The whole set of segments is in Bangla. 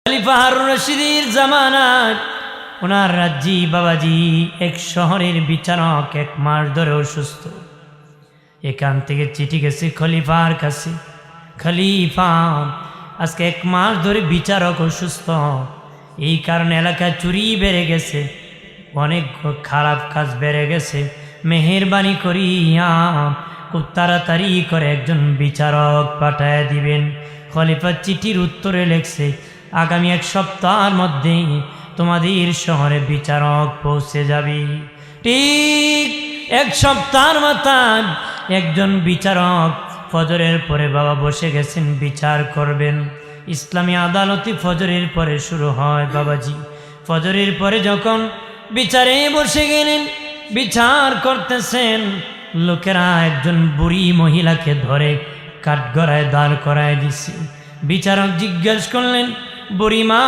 খলিফা হারুন রশিদের জামানায় ওনার রাজ্যি বাবাজি এক শহরের বিচারক 1 মাস ধরে অসুস্থ। এখান থেকে চিঠি গেছে খলিফার কাছে, খলিফা আজকে 1 মাস ধরে বিচারক অসুস্থ, এই কারণে এলাকায় চুরি বেড়ে গেছে, অনেক খারাপ কাজ বেড়ে গেছে, মেহেরবানি করিয়া খুব তাড়াতাড়ি করে একজন বিচারক পাঠায় দিবেন। খলিফা চিঠির উত্তরে লেখছে, আগামী 1 সপ্তাহের মধ্যে তোমাদের শহরে বিচারক পৌঁছে যাবে। ঠিক 1 সপ্তাহের মাথায় একজন বিচারক ফজরের পরে বাবা বসে গেছেন, বিচার করবেন। ইসলামী আদালতে ফজরের পরে শুরু হয় বাবাজি। ফজরের পরে যখন বিচারে বসে গেলেন, বিচার করতেছেন, লোকেরা একজন বুড়ি মহিলাকে ধরে কাঠগড়ায় দাঁড় করায় দিছে। বিচারক জিজ্ঞেস করলেন, বুড়িমা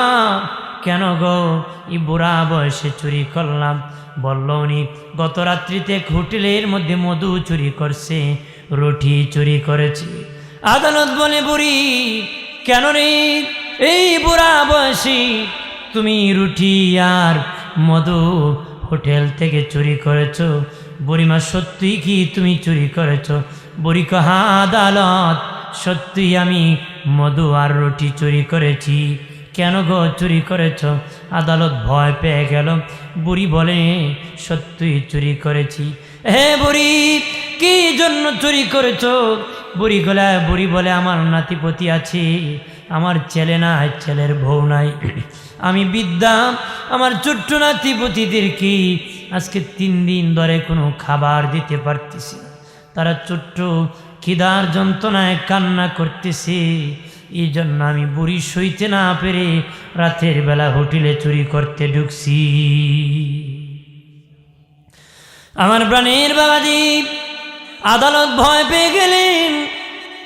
কেন গো এই বুড়া বয়সে চুরি করলাম? বলল উনি গত রাত্রিতে হোটেলের মধ্যে মধু চুরি করছে, রুটি চুরি করেছে। আদালত বলে, বুড়ি কেন রে এই বুড়া বয়সে তুমি রুটি আর মধু হোটেল থেকে চুরি করেছ? বুড়িমা সত্যি কি তুমি চুরি করেছ? বুড়ি কয়, হ্যাঁ আদালত, সত্যি আমি মধু আর রুটি চুরি করেছি। কেন গো চুরি করেছ? আদালত ভয় পেয়ে গেল। বুড়ি বলে, সত্যি চুরি করেছি। হে বুড়ি কি জন্য চুরি করেছ? বুড়ি বলে, আমার নাতিপতি আছে, আমার ছেলে নাই, ছেলের বউ নাই, আমি বিদ্যা আমার ছোট্ট নাতিপতিদেরকে আজকে 3 দিন ধরে কোনো খাবার দিতে পারতেছি না, তারা ছোট্ট খিদার যন্ত্রণায় কান্না করতেছে, এই জন্য আমি বুড়ি সইতে না পেরে রাতের বেলা হোটেলে চুরি করতে ঢুকছি। আমার প্রাণের বাবাজি আদালত ভয় পেয়ে গেলেন,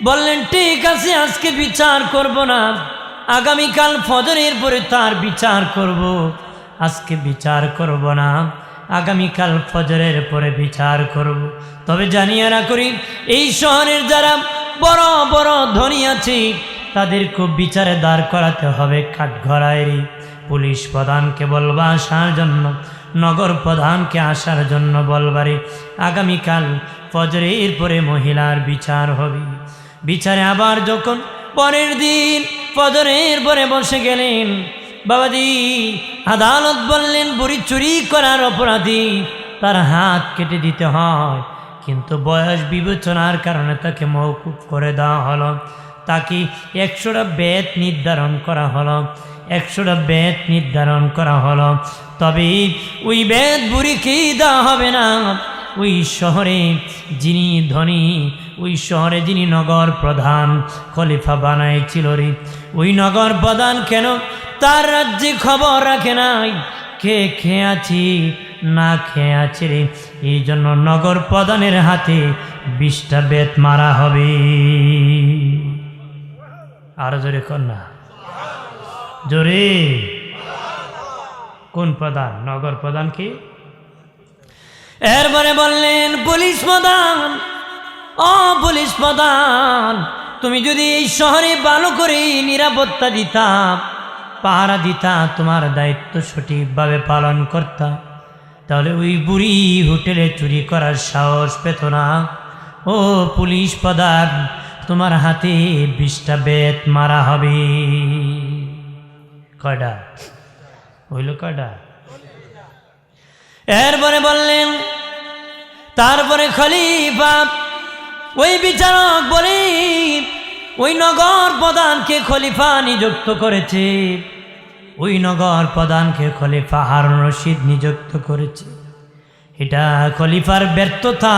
বললেন ঠিক আছে আজকে বিচার করব না, আগামীকাল ফজরের পরে তার বিচার করব, আজকে বিচার করব না, আগামীকাল ফজরের পরে বিচার করব। তবে জানিয়ে না করি এই শহরের যারা বড় বড় ধনী আছে তাদের খুব বিচারে দাঁড় করাতে হবে কাঠগড়ায়। পুলিশ প্রধানকে বলবা আসার জন্য, নগর প্রধানকে আসার জন্য বলবারে, আগামীকাল ফজরের পরে মহিলার বিচার হবে। বিচারে আবার যখন পরের দিন ফজরের পরে বসে গেলেন বাবাজি, আদালত বললেন বুড়ি চুরি করার অপরাধী, তার হাত কেটে দিতে হয়, কিন্তু বয়স বিবেচনার কারণে তাকে মওকুফ করে দেওয়া হলো। তাকে 100টা বেত নির্ধারণ করা হলো, 100টা বেত নির্ধারণ করা হলো। তবে ওই বেত বুড়িকেই দেওয়া হবে না, ওই শহরে যিনি ধনী, ওই শহরে যিনি নগর প্রধান খলিফা বানাইছিল রে, ওই নগর প্রধান কেন তার রাজ্যে খবর রাখে নাই কে খেয়ে আছি না খেয়ে আছে রে, এই জন্য নগর প্রধানের হাতে 20টা বেত মারা হবে। আরো জোরে কর না, জোরে। কোন প্রধান? নগর প্রধান কি? এরপরে বললেন পুলিশ প্রধান, ও পুলিশ প্রধান, তুমি যদি এই শহরে ভালো করে নিরাপত্তা দিতা, পাহারা দিতা, তোমার দায়িত্ব সঠিকভাবে পালন করতা, তাহলে ওই বুড়ি হোটেলে চুরি করার সাহস পেত না। ও পুলিশ প্রধান, তোমার হাতে 20টা বেত মারা হবে। কয়টা হইল? কয়টা? এরপরে বললেন, তারপরে খলিফা ওই বিচারক বলে ওই নগর প্রধানকে খলিফা নিযুক্ত করেছে, ওই নগর প্রধানকে খলিফা হারুন রশিদ নিযুক্ত করেছে। এটা খলিফার ব্যর্থতা,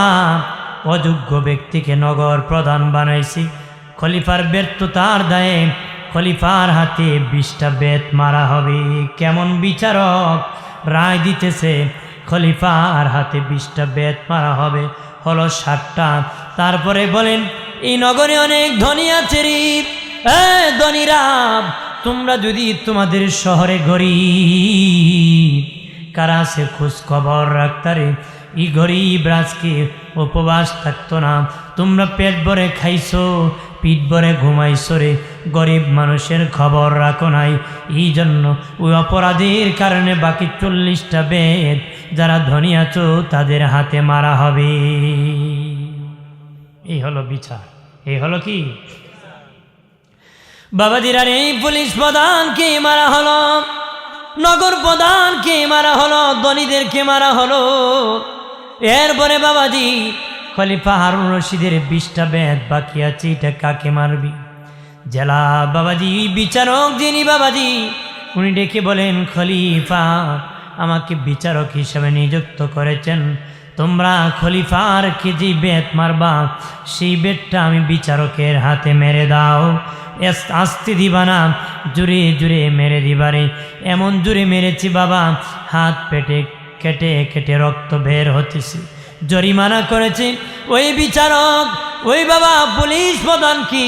অযোগ্য ব্যক্তিকে নগর প্রধান বানাইছে। খলিফার ব্যর্থতার দায়ে খলিফার হাতে 20টা বেত মারা হবে। কেমন বিচারক রায় দিতেছে, খলিফার হাতে 20টা বেত মারা হবে, হলো 60টা। তারপরে বলেন এই নগরে অনেক ধনী আছে রে, ধনীরা তোমরা যদি তোমাদের শহরে গরিব কারা আছে খোঁজ খবর রাখতারে, এই গরিব রাজকে উপবাস থাকতো না, তোমরা পেট ভরে খাইছো, পিঠ ভরে ঘুমাইছো রে, গরিব মানুষের খবর রাখো নাই, এই জন্য ওই অপরাধীর কারণে বাকি 40টা বেদ যারা ধনী আছো তাদের হাতে মারা হবে। এই হলো বিচার, এই হলো কি বাবাজিরা। এই পুলিশ প্রধানকে মারা হলো, নগর প্রধানকে মারা হলো, ধনীদেরকে মারা হলো। এরপরে বাবাজি খলিফা হারুন রশিদের 20টা বেদ বাকি আছে, এটা কাকে মারবি? জেলা বাবাজি বিচারক যিনি বাবাজি উনি ডেকে বলেন, খলিফা আমাকে বিচারক হিসেবে নিযুক্ত করেছেন, তোমরা খলিফার কে যে বেত মারবা সেই বেতটা আমি বিচারকের হাতে মেরে দাও। আস্তে দিবা না, জুড়ে জুড়ে মেরে দিবারে। এমন জুড়ে মেরেছি বাবা, হাত পেটে কেটে কেটে রক্ত বের হতেছে। জরিমানা করেছে ওই বিচারক, ওই বাবা পুলিশ প্রধান কি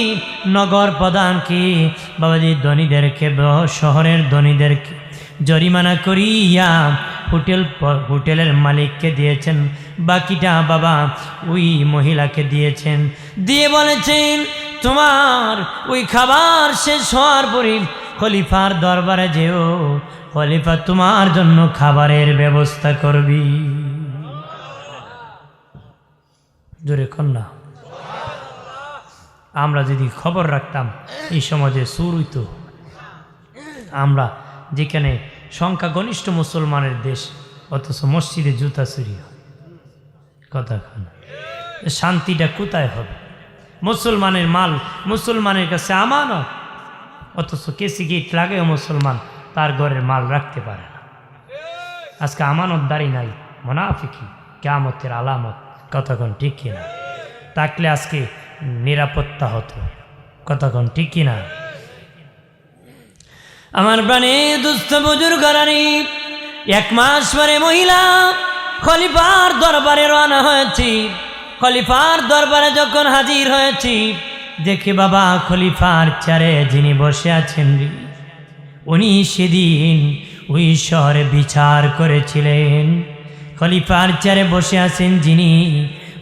নগর প্রধান কি বাবাজি ধনীদেরকে, শহরের ধনীদেরকে জরিমানা করিয়া হোটেলের মালিককে দিয়েছেন, বাকিটা বাবা ওই মহিলাকে দিয়েছেন। দিয়ে বলেছেন তোমার ওই খাবার শেষ হওয়ার পরে খলিফার দরবারে যেও, খলিফা তোমার জন্য খাবারের ব্যবস্থা করবি। জোরে কন্যা। আমরা যদি খবর রাখতাম এই সমাজে চুর হইতো। আমরা যেখানে সংখ্যাগরিষ্ঠ মুসলমানের দেশ, অথচ মসজিদে জুতা চুরি হয়, কথা শান্তিটা কোথায় হবে? মুসলমানের মাল মুসলমানের কাছে আমানত, অথচ কেসি গেট লাগেও মুসলমান তার ঘরের মাল রাখতে পারে না। আজকে আমানতদারি নাই, মুনাফিকি কিয়ামতের আলামত। কতক্ষণ ঠিক কিনা? থাকলে আজকে নিরাপত্তা হতো। কতক্ষণ ঠিক কিনা? আমার প্রাণে দুস্থ বুজুর্গরানি, 1 মাস পরে মহিলা খলিফার দরবারে রওনা হয়েছি। খলিফার দরবারে যখন হাজির হয়েছি, দেখে বাবা খলিফার চেয়ারে যিনি বসে আছেন উনি সেদিন ওই শহরে বিচার করেছিলেন। খলিফার চেয়ারে বসে আছেন যিনি,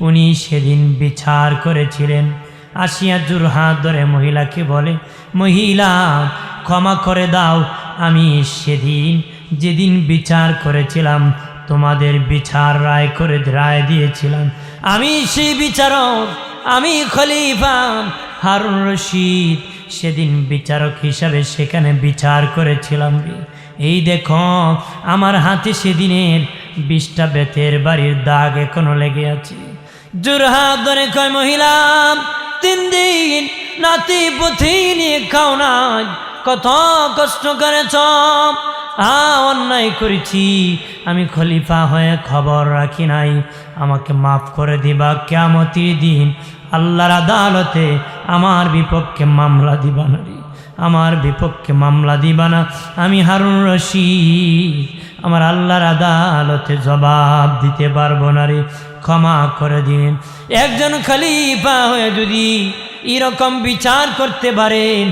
উনি সেদিন বিচার করেছিলেন। আসিয়া জোড়হাত ধরে মহিলাকে বলে, মহিলা ক্ষমা করে দাও, আমি সেদিন যেদিন বিচার করেছিলাম তোমাদের বিচার রায় দিয়েছিলাম, আমি সেই বিচারক, আমি খলিফা হারুন রশিদ সেদিন বিচারক হিসাবে সেখানে বিচার করেছিলাম। এই দেখো আমার হাতে সেদিনের 20টা বেতের বাড়ির দাগ এখনো লেগে আছে। জোড়হাত ধরে কয়, মহিলা 3 দিন নাতি পুথি নিয়ে খাও নাই, কত কষ্ট করেছ, অন্যায় করেছি, আমি খলিফা হয়ে খবর রাখি নাই, আমাকে মাফ করে দিবা। কিয়ামতের দিন আল্লাহর আদালতে আমার বিপক্ষে মামলা দিবা না রে, আমার বিপক্ষে মামলা দিবা না। আমি হারুন রশিদ আমার আল্লাহর আদালতে জবাব দিতে পারবো না রে, ক্ষমা করে দিন। একজন খলিফা হয়ে যদি এরকম বিচার করতে পারেন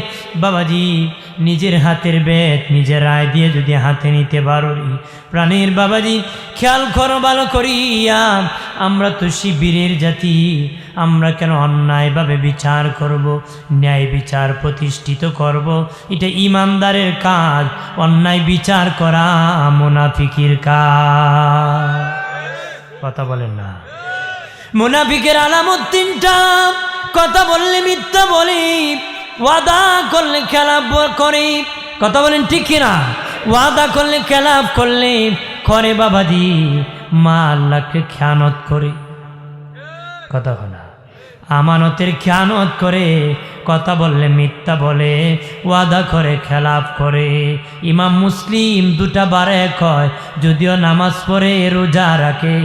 বাবাজি, নিজের হাতের বেত নিজের রায় দিয়ে যদি হাতে নিতে পারো প্রাণের বাবাজি, খেয়াল করো ভালো করিয়া। আমরা তো শিবিরের জাতি, আমরা কেন অন্যায়ভাবে বিচার করব? ন্যায় বিচার প্রতিষ্ঠিত করব, এটা ইমানদারের কাজ। অন্যায় বিচার করা মুনাফিকের কাজ। কথা বলেন না? মুনাফিকের আলামত 3টা। কথা বললে মিথ্যা বলি, ওয়াদা করলে খেলাপ করে। কথা বলেন ঠিক কিনা? ওয়াদা করলে খেলাপ করলে করে বাবাজি, মা আল্লাহকে খেয়ানত করে। কথা বলা আমানতের খেয়ানত করে, কথা বললে মিথ্যা বলে, ওয়াদা করে খেলাপ করে। ইমাম মুসলিম 2টা বারে কয়, যদিও নামাজ পড়ে রোজা রাখে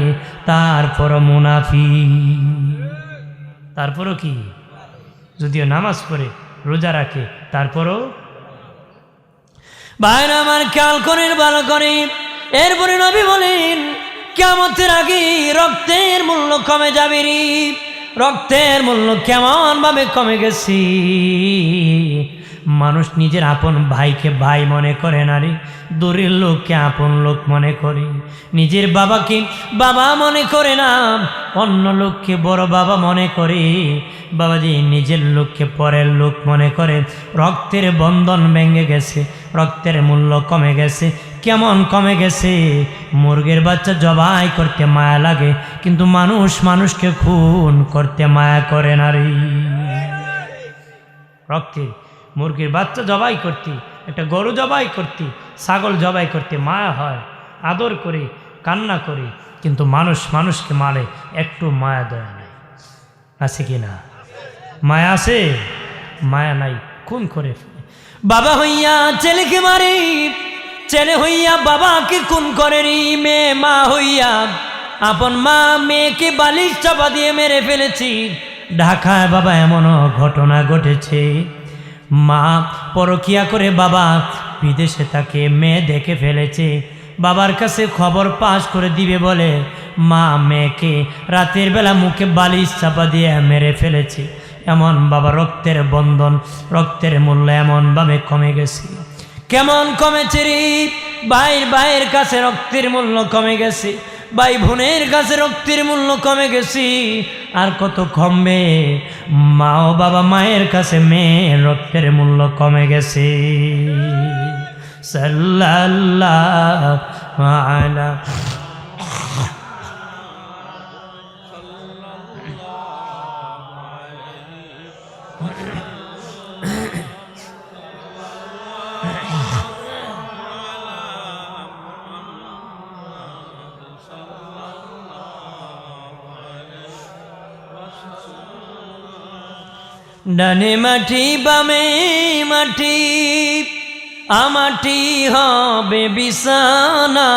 তারপরও মুনাফিক। তারপরও কি? যদিও নামাজ পড়ে রোজা রাখে তারপরও। ভাইরা আমার খেয়াল করেন ভালো করে। এরপরে নবী বলেন, কিয়ামতের আগে রক্তের মূল্য কমে যাবে রে। রক্তের মূল্য কেমন ভাবে কমে গেছে মানুষ নিজের আপন ভাইকে ভাই মনে করে না রে, দূরের লোককে আপন লোক মনে করে। নিজের বাবাকে বাবা মনে করে না, অন্য লোককে বড় বাবা মনে করে। বাবাজি নিজের লোককে পরের লোক মনে করে। রক্তের বন্ধন ভেঙে গেছে, রক্তের মূল্য কমে গেছে। কেমন কমে গেছে? মুরগির বাচ্চা জবাই করতে মায়া লাগে, কিন্তু মানুষ মানুষকে খুন করতে মায়া করে না রে। রক্তের মুরগির বাচ্চা জবাই করতে, একটা গরু জবাই করতে, ছাগল জবাই করতে মায়া হয়, আদর করে কান্না করে, কিন্তু মানুষ মানুষকে মারে, একটু মায়া দয়া নাই। আছে কি না? মায়া আছে? মায়া নাই, খুন করে ফেলে। বাবা হইয়া ছেলেকে মারে, ছেলে হইয়া বাবাকে খুন করে রে। মেয়ে মা হইয়া আপন মা মেয়েকে বালিশ চাপা দিয়ে মেরে ফেলেছি। ঢাকায় বাবা এমনও ঘটনা ঘটেছে, মা পরকিয়া করে বাবা বিদেশে তাকে মেয়ে দেখে ফেলেছে। বাবার কাছে খবর পাস করে দিবে বলে মা মেয়েকে রাতের বেলা মুখে বালিশ চাপা দিয়ে মেরে ফেলেছে। এমন বাবা রক্তের বন্ধন, রক্তের মূল্য এমনভাবে কমে গেছে। কেমন কমেছে রে? ভাইয়ের কাছে রক্তের মূল্য কমে গেছে, ভাই বোনের কাছে রক্তের মূল্য কমে গেছে। আর কত কমবে? মা ও বাবা মায়ের কাছে মেয়ের রক্তের মূল্য কমে গেছে। সাল্লাল্লাহু আলা ডানে মাটি বামে মাটি, আমাটি হবে বিছানা,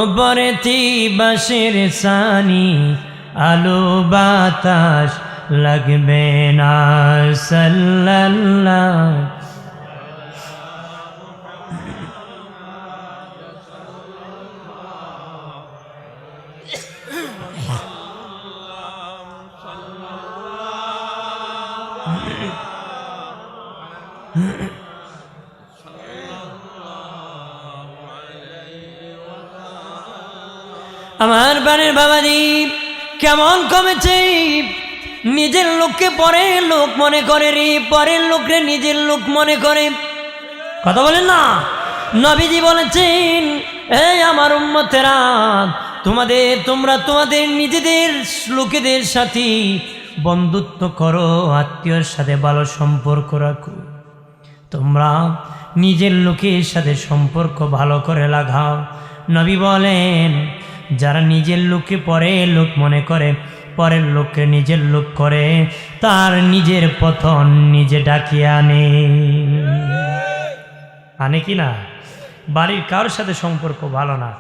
উপরেতে বাঁশের ছানি, আলো বাতাস লাগবে না। সাল্লাল্লাহু আমার বানের বাবাজি কেমন কমেছে? নিজের লোককে পরের লোক মনে করে রে, পরের লোকরে নিজের লোক মনে করে। কথা বলেন না? নবীজি বলেছেন, এই আমার উম্মতেরা, তোমরা তোমাদের নিজেদের লোকেদের সাথে বন্ধুত্ব করো, আত্মীয়র সাথে ভালো সম্পর্ক রাখো। তোমরা নিজের লোকের সাথে সম্পর্ক ভালো করে লাগাও। নবী বলেন, যারা নিজের লোককে পরের লোক মনে করে, পরের লোককে নিজের লোক করে, তার নিজের পতন নিজে ডাকিয়ে আনে কি না? বাড়ির কারোর সাথে সম্পর্ক ভালো না,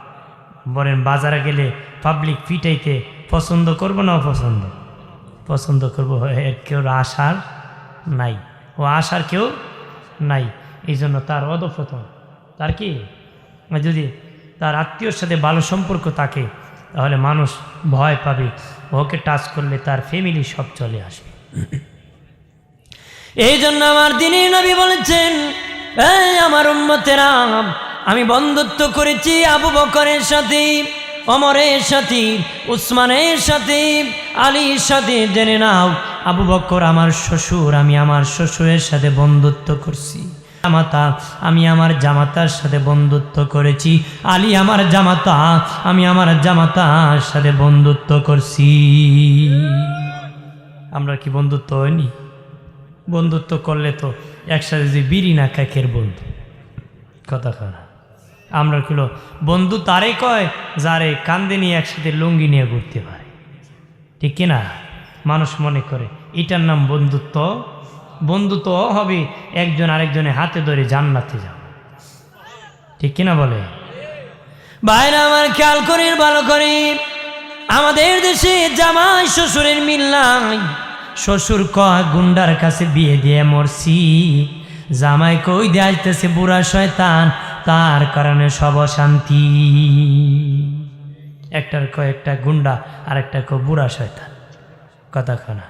বলেন বাজারে গেলে পাবলিক পিটাইতে পছন্দ করবো না? পছন্দ করবো। এর কেউ আশার নাই, ও আশার কেউ নাই, এই জন্য তার অধঃপতন। তার কি যদি তার আত্মীয়র সাথে ভালো সম্পর্ক থাকে, তাহলে মানুষ ভয় পাবে, ওকে টাচ করলে তার ফ্যামিলি সব চলে আসবে। এই জন্য আমার দ্বীনের নবী বলেছেন, এই আমার উম্মতেরা, আমি বন্ধুত্ব করেছি আবু বকরের সাথে, ওমরের সাথে, উসমানের সাথে, আলীর সাথে। জেনে নাও, আবু বকর আমার শ্বশুর, আমি আমার শ্বশুরের সাথে বন্ধুত্ব করছি। আমি আমার জামাতার সাথে বন্ধুত্ব করেছি। আলী আমার জামাতা, আমি আমার জামাতার সাথে বন্ধুত্ব করছি। আমরা কি বন্ধুত্ব হয়নি? বন্ধুত্ব করলে তো একসাথে যে বিড়ি না কাকের বন্ধু, কথা করা। আমরা কিলো বন্ধু তারে কয় যারে কান্দে নিয়ে একসাথে লুঙ্গি নিয়ে ঘুরতে পারে, ঠিক কিনা? মানুষ মনে করে এটার নাম বন্ধুত্ব। বন্ধুত্ব হবে একজন আরেকজনের হাতে ধরে জান্নাতে যাও, ঠিক কিনা বলে? ভাইরা আমার খেয়াল করি, ভালো করে, আমাদের দেশে জামাই শ্বশুরের মিল নাই। শ্বশুর কয় গুন্ডার কাছে বিয়ে দিয়ে মরছি, জামাই কই দিয়ে আসতেছে বুড়া শয়তান, তার কারণে সব শান্তি। একটার কয়েকটা গুন্ডা আর একটা বুড়া শয়তান, কথা খানা,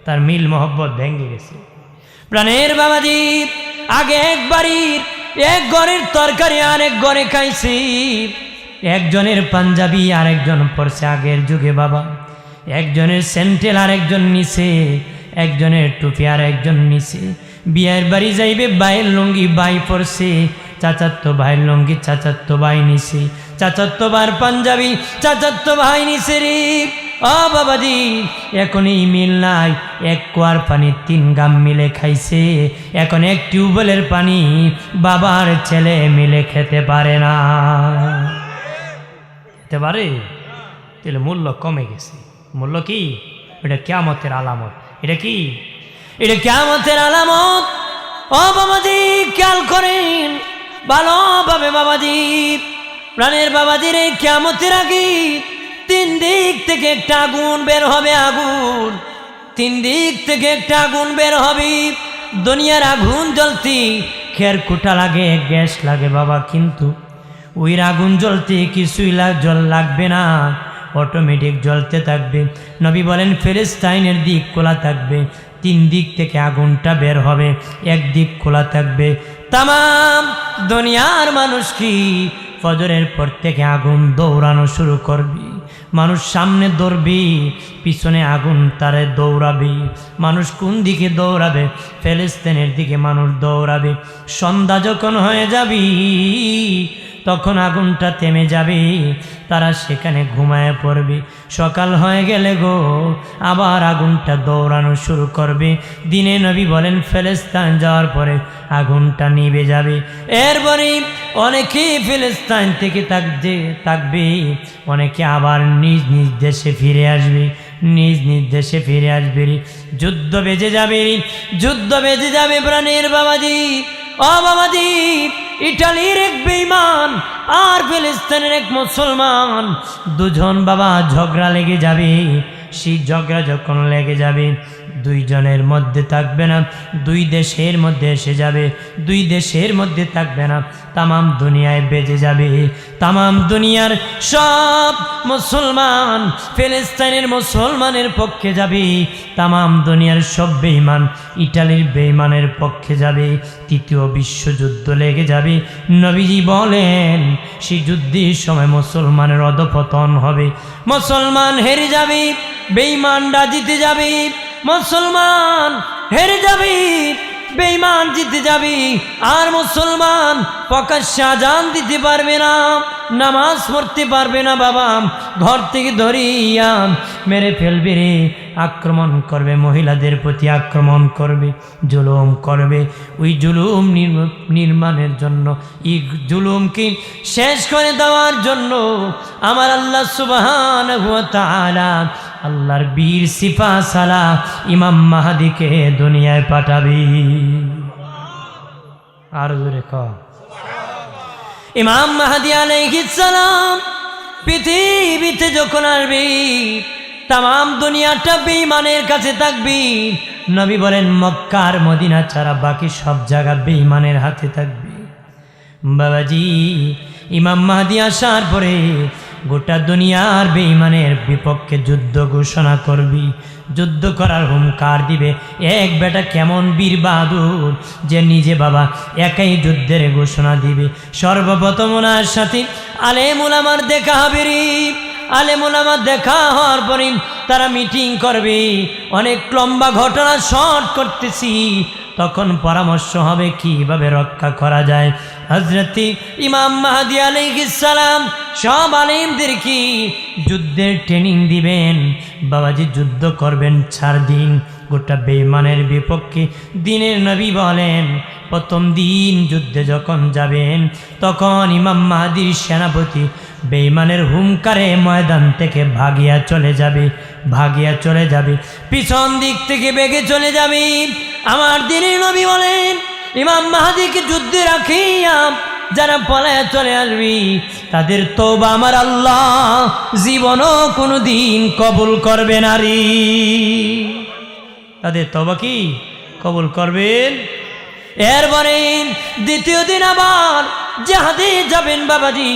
তার মিল মহব্বত ভেঙে গেছে। প্রাণের বাবাজি, আগে এক বাড়ির এক ঘরের তরকারি আরেক ঘরে খাইছি, একজনের পাঞ্জাবি আরেকজন পরছে আগের যুগে বাবা, একজনের স্যান্ডেল আরেকজন নিছে, একজনের টুপি আরেকজন নিছে। বিয়ের বাড়ি যাইবে বাইয়ের লুঙ্গি বাই পরছে, চাচাতো ভাইয়ের লুঙ্গি চাচাতো ভাই নিছে, চাচাতো ভাইয়ের পাঞ্জাবি চাচাতো ভাই নিছে রে। ও বাবাজি, এখন এই মিল নাই, এক কুয়ার পানি 3 গাম মিলে খাইছে, এখন এক টিউবওয়েলের পানি বাবার ছেলে মিলে খেতে পারে না। খেতে পারে? তাহলে মূল্য কমে গেছে। মূল্য কি? এটা কিয়ামতের আলামত। এটা কি? এটা কিয়ামতের আলামত। ও বাবাজি, খেয়াল করেন ভালোভাবে বাবাজি, প্রাণের বাবাজির এই কিয়ামতের আগে 3 দিক থেকে একটা আগুন বের হবে। আগুন 3 দিক থেকে একটা আগুন বের হবে। দুনিয়ার আগুন জ্বলতে খের কুটা লাগে, গ্যাস লাগে বাবা, কিন্তু ওই আগুন জ্বলতে কিছুই জল লাগবে না, অটোমেটিক জ্বলতে থাকবে। নবী বলেন ফিলিস্তিনের দিক খোলা থাকবে, 3 দিক থেকে আগুনটা বের হবে, এক দিক খোলা থাকবে। তামাম দুনিয়ার মানুষ কি ফজরের পর থেকে আগুন দৌড়ানো শুরু করবি। মানুষ সামনে দৌড়বি, পিছনে আগুন তারে দৌড়াবি। মানুষ কোন দিকে দৌড়াবে? ফিলিস্তিনের দিকে মানুষ দৌড়াবে। সন্ধ্যা যখন হয়ে যাবি তখন আগুনটা থেমে যাবে, তারা সেখানে ঘুমায় পড়বে। সকাল হয়ে গেলে গো আবার আগুনটা দৌড়ানো শুরু করবে। দিনে নবী বলেন ফিলিস্তিন যাওয়ার পরে আগুনটা নিভে যাবে। এরপরে অনেকে ফিলিস্তিন থেকে থাকবে, অনেকে আবার নিজ নিজ দেশে ফিরে আসবে, নিজ নিজ দেশে ফিরে আসবে। যুদ্ধ বেজে যাবে, যুদ্ধ বেজে যাবে প্রাণের বাবাজি। ও বাবাজি, ইটালির এক বেঈমান আর ফিলিস্তিনের এক মুসলমান, দুজন বাবা ঝগড়া লেগে যাবে। সেই ঝগড়া যখন লেগে যাবে, 2 জনের মধ্যে থাকবে না, 2 দেশের মধ্যে এসে যাবে। 2 দেশের মধ্যে থাকবে না, তামাম দুনিয়ায় বেজে যাবে। তামাম দুনিয়ার সব মুসলমান ফিলিস্তিনের মুসলমানের পক্ষে যাবে, তামাম দুনিয়ার সব বেঈমান ইটালির বেঈমানের পক্ষে যাবে। 3য় বিশ্বযুদ্ধ লেগে যাবে। নবীজি বলেন সেই যুদ্ধের সময় মুসলমানের অধঃপতন হবে, মুসলমান হেরে যাবে, বেঈমানরা জিতে যাবে। মুসলমান হেরে যাবে, বেঈমান জিতে যাবে। আর মুসলমান প্রকাশ্যে আজান দিতে পারবে না, নামাজ পড়তে পারবে না বাবা, ঘর থেকে ধরিয়া মেরে ফেলবে রে। আক্রমণ করবে, মহিলাদের প্রতি আক্রমণ করবে, জুলুম করবে। ওই জুলুম নির্মাণের জন্য, এই জুলুমকে শেষ করে দেওয়ার জন্য আমার আল্লাহ সুবহানাহু ওয়া তাআলা আল্লাহর বীর সিফা সালা ইমাম মাহদিকে দুনিয়ায় পাঠাবি। আর জোরে কও ইমাম মাহদি আলাইহিস সালাম পৃথিবীতে যখন আসবে, তাম দুনিয়াটা বেঈমানের কাছে থাকবে। নবী বলেন মক্কার মদিনা ছাড়া বাকি সব জায়গা বেঈমানের হাতে থাকবে। বাবাজি, ইমাম মাহদি আসার পরে গোটা দুনিয়ার বেঈমানের বিপক্ষে যুদ্ধ ঘোষণা করবি, যুদ্ধ করার হুঙ্কার দিবে। এক বেটা কেমন বীর বাহাদুর যে নিজে বাবা একাই যুদ্ধের ঘোষণা দিবে। সর্বপ্রথম ওনার সাথে আলেম উলামার দেখা হবে রে। আলেম উলামার দেখা হওয়ার পরে তারা মিটিং করবে। অনেক লম্বা ঘটনা শর্ট করতেছি, তখন পরামর্শ হবে কিভাবে রক্ষা করা যায়। হযরত ইমাম মাহদি আলাইহিস সালাম সব আলেমদেরকে যুদ্ধের ট্রেনিং দিবেন। বাবাজি যুদ্ধ করবেন 4 দিন গোটা বেঈমানের বিপক্ষে। দিনের নবী বলেন প্রথম দিন যুদ্ধে যখন যাবেন তখন ইমাম মাহদির সেনাপতি বেঈমানের হুঙ্কারে ময়দান থেকে ভাগিয়া চলে যাবে, ভাগিয়া চলে যাবে, পিছন দিক থেকে বেগে চলে যাবে। আমার দিনের নবী বলেন ইমাম মাহদিকে যুদ্ধে রাখিয়া যারা পলায়া চলে আসবি তাদের তওবা আমার আল্লাহ জীবনও কোনো দিন কবুল করবে না রে। তাদের তওবা কি কবুল করবেন? এরপরে দ্বিতীয় দিন আবার জিহাদে যাবেন বাবাজি,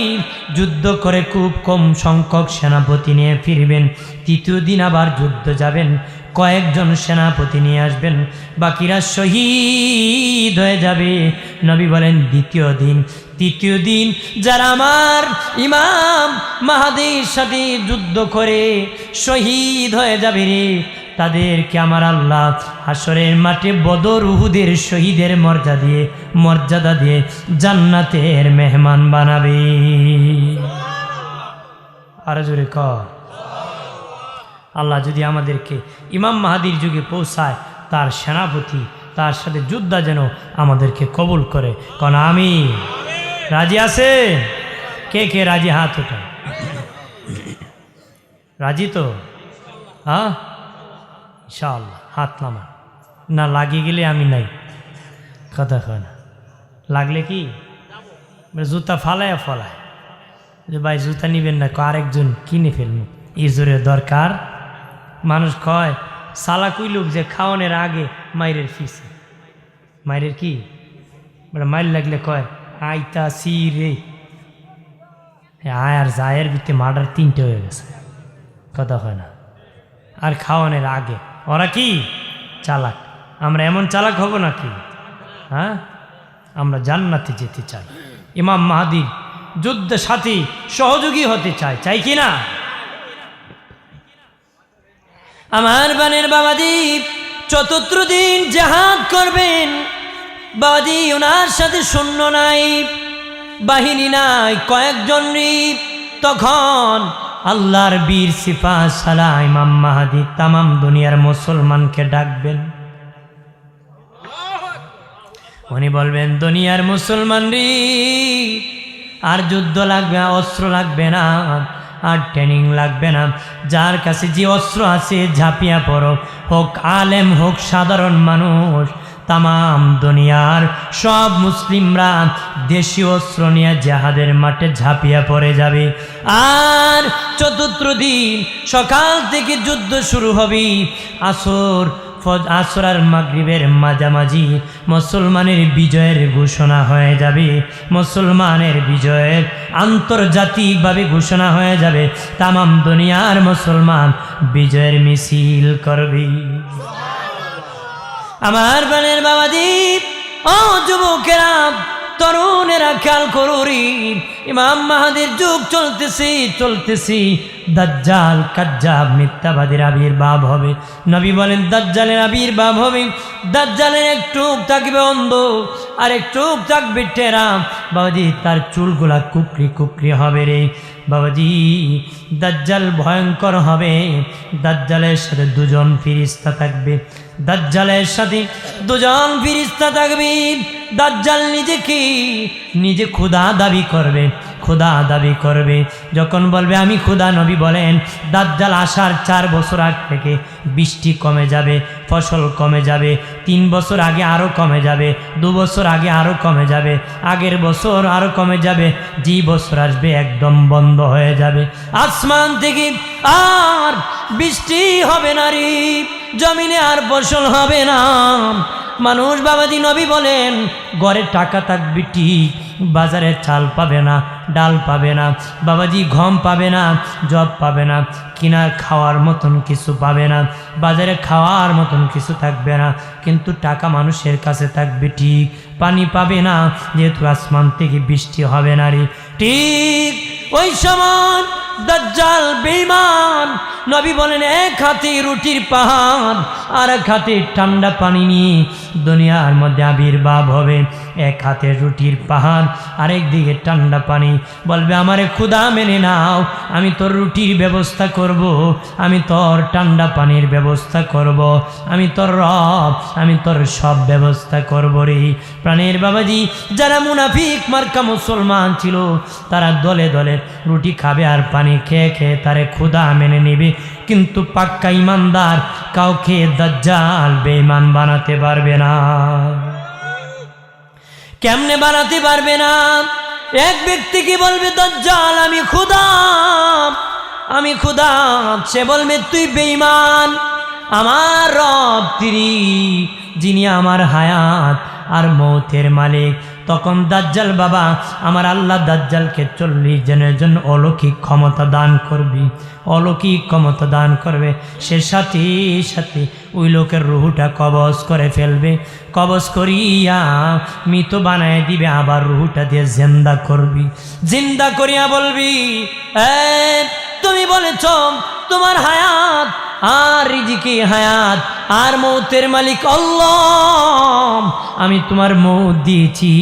যুদ্ধ করে খুব কম সংখ্যক সেনাপতি নিয়ে ফিরবেন। তৃতীয় দিন আবার যুদ্ধ যাবেন, কয়েকজন সেনাপতি নিয়ে আসবেন, বাকিরা শহীদ হয়ে যাবে। নবী বলেন দ্বিতীয় দিন, তৃতীয় দিন যারা আমার ইমাম মাহাদির সাথে যুদ্ধ করে শহীদ হয়ে যাবে রে, তাদেরকে আমার আল্লাহ হাসরের মাঠে বদর উহুদের শহীদের মর্যাদা দিয়ে জান্নাতের মেহমান বানাবে। আর জোরে কর। আল্লাহ যদি আমাদেরকে ইমাম মাহাদির যুগে পৌঁছায়, তার সেনাপতি, তার সাথে যোদ্ধা যেন আমাদেরকে কবুল করে। কোন আমিন। রাজি আছে? কে কে রাজি? হাত ওঠা। রাজি তো? হ্যাঁ, ইনশাআল্লাহ। হাত নামা। না লাগিয়ে গেলে আমি নাই, কথা কয় না। লাগলে কি জুতা ফালায় যে ভাই জুতা নিবেন না, আরেকজন কিনে ফেলবো, ইজুরের দরকার। মানুষ কয় সালা কুইলুক যে খাওয়ানোর আগে মাইরের ফিসে, মাইরের কি মাইর লাগলে কয় আইতা সি রে, আয় আর জায়ের ভিতরে মার্ডার 3টে হয়ে গেছে, কথা হয় না। আর খাওয়ানোর আগে ওরা কি চালাক, আমরা এমন চালাক হব নাকি? হ্যাঁ, আমরা জান্নাতে যেতে চাই, ইমাম মাহাদির যুদ্ধ সাথী সহযোগী হতে চাই কি না? আমার বানের বাবাজি ৪র্থ দিন জিহাদ করবেন। বাবাজি ওনার সাথে সৈন্য নাই, বাহিনী নাই, কয়েকজন রিপ। তখন আল্লাহর বীর সিপাহ সালাহ ইমাম মাহাদি তামাম দুনিয়ার মুসলমানকে ডাকবেন। উনি বলবেন দুনিয়ার মুসলমান রে, আর যুদ্ধ লাগবে, অস্ত্র লাগবে না, আর ট্রেনিং লাগবে না। যার কাছে যে অস্ত্র আছে ঝাঁপিয়া পড়ো, হোক আলেম হোক সাধারণ মানুষ, তামাম দুনিয়ার সব মুসলিমরা দেশীয় অস্ত্র নিয়ে জিহাদের মাঠে ঝাঁপিয়া পড়ে যাবে। আর ৪র্থ দিন সকাল থেকে যুদ্ধ শুরু হবে। আসর আর মাগরিবের মাঝামাঝি মুসলমানের বিজয়ের ঘোষণা হয়ে যাবে। মুসলমানের বিজয়ের আন্তর্জাতিকভাবে ঘোষণা হয়ে যাবে। তামাম দুনিয়ার মুসলমান বিজয়ের মিছিল করবে। আমার বানের বাবাজি, ও যুবকেরা, তরুণেরা খেয়াল করুরি, ইমাম মাহাদির যুগ চলতেছি। দাজ্জাল কাজ্জাব মিথ্যাবাদীর আবির্ভাব হবে। নবী বলেন দাজ্জালের আবির্ভাব হবে। দাজ্জালের এক চোখ থাকবে অন্ধ, আর এক চোখ থাকবে টেরা। বাবাজি তার চুলগুলা কুকরি হবে রে। বাবাজি দাজ্জাল ভয়ঙ্কর হবে। দাজ্জালের সাথে দুজন ফেরেশতা থাকবে। দাজ্জাল নিজে খোদা দাবি করবে। যখন বলবে আমি খোদা, নবী বলেন দাজ্জাল আসার 4 বছর আগ থেকে বৃষ্টি কমে যাবে, ফসল কমে যাবে, 3 বছর আগে আরো কমে যাবে, 2 বছর আগে আরো কমে যাবে, আগের বছর আরো কমে যাবে, যে বছর আসবে একদম বন্ধ হয়ে যাবে। আসমান থেকে আর বৃষ্টি হবে না রে, জমিনে আর ফসল হবে না। মানুষ বাবাজি, নবী বলেন ঘরে টাকা থাকবে ঠিক, বাজারে চাল পাবে না, ডাল পাবে না, বাবাজি গম পাবে না, জব পাবে না, কিনার খাওয়ার মতন কিছু পাবে না, বাজারে খাওয়ার মতন কিছু থাকবে না। কিন্তু টাকা মানুষের কাছে থাকবে ঠিক, পানি পাবে না, যেহেতু আসমান থেকে বৃষ্টি হবে না রে। ঠিক ওই সময় দাজ্জাল বেঈমান, নবী বলেন এক হাতে রুটির পাহাড় আর এক হাতে ঠান্ডা পানি নিয়ে দুনিয়ার মধ্যে আবির্ভাব হবে। এক হাতে রুটির পাহাড়, আরেক দিকে ঠান্ডা পানি। বলবে আমারে খোদা মেনে নাও, আমি তোর রুটির ব্যবস্থা করব, আমি তোর ঠান্ডা পানির ব্যবস্থা করব, আমি তোর রব, আমি তোর সব ব্যবস্থা করব রে। প্রাণের বাবাজি, যারা মুনাফিক মার্কা মুসলমান ছিল, তারা দলে দলে রুটি খাবে আর পানি খেয়ে খেয়ে তারে খোদা মেনে নেবে। কিন্তু পাক্কা ইমানদার কাউকে দাজ্জাল বেঈমান বানাতে পারবে না। কেমনে বানাতে পারবে না? এক ব্যক্তি কি বলবে দাজ্জাল আমি খোদা, সে বলবে তুই বেঈমান। আমার রব তিনি, যিনি আমার হায়াত আর মৌতের মালিক, তখন দাজ্জাল বাবা আমার আল্লাহ দাজ্জালকে 40 দিনের জন্য অলৌকিক ক্ষমতা দান করবি, অলৌকিক ক্ষমতা দান করবে। সে সাথে সাথে ওই লোকের রুহুটা কবজ করে ফেলবে, কবজ করিয়া মৃত বানায় দিবে, আবার রুহুটা দিয়ে জিন্দা করবি, জিন্দা করিয়া বলবি তুমি বলেছ তোমার হায়াত আর রিজিকে হায়াত আর মৌতের মালিক আল্লাহ, আমি তোমার মৌত দিয়েছি,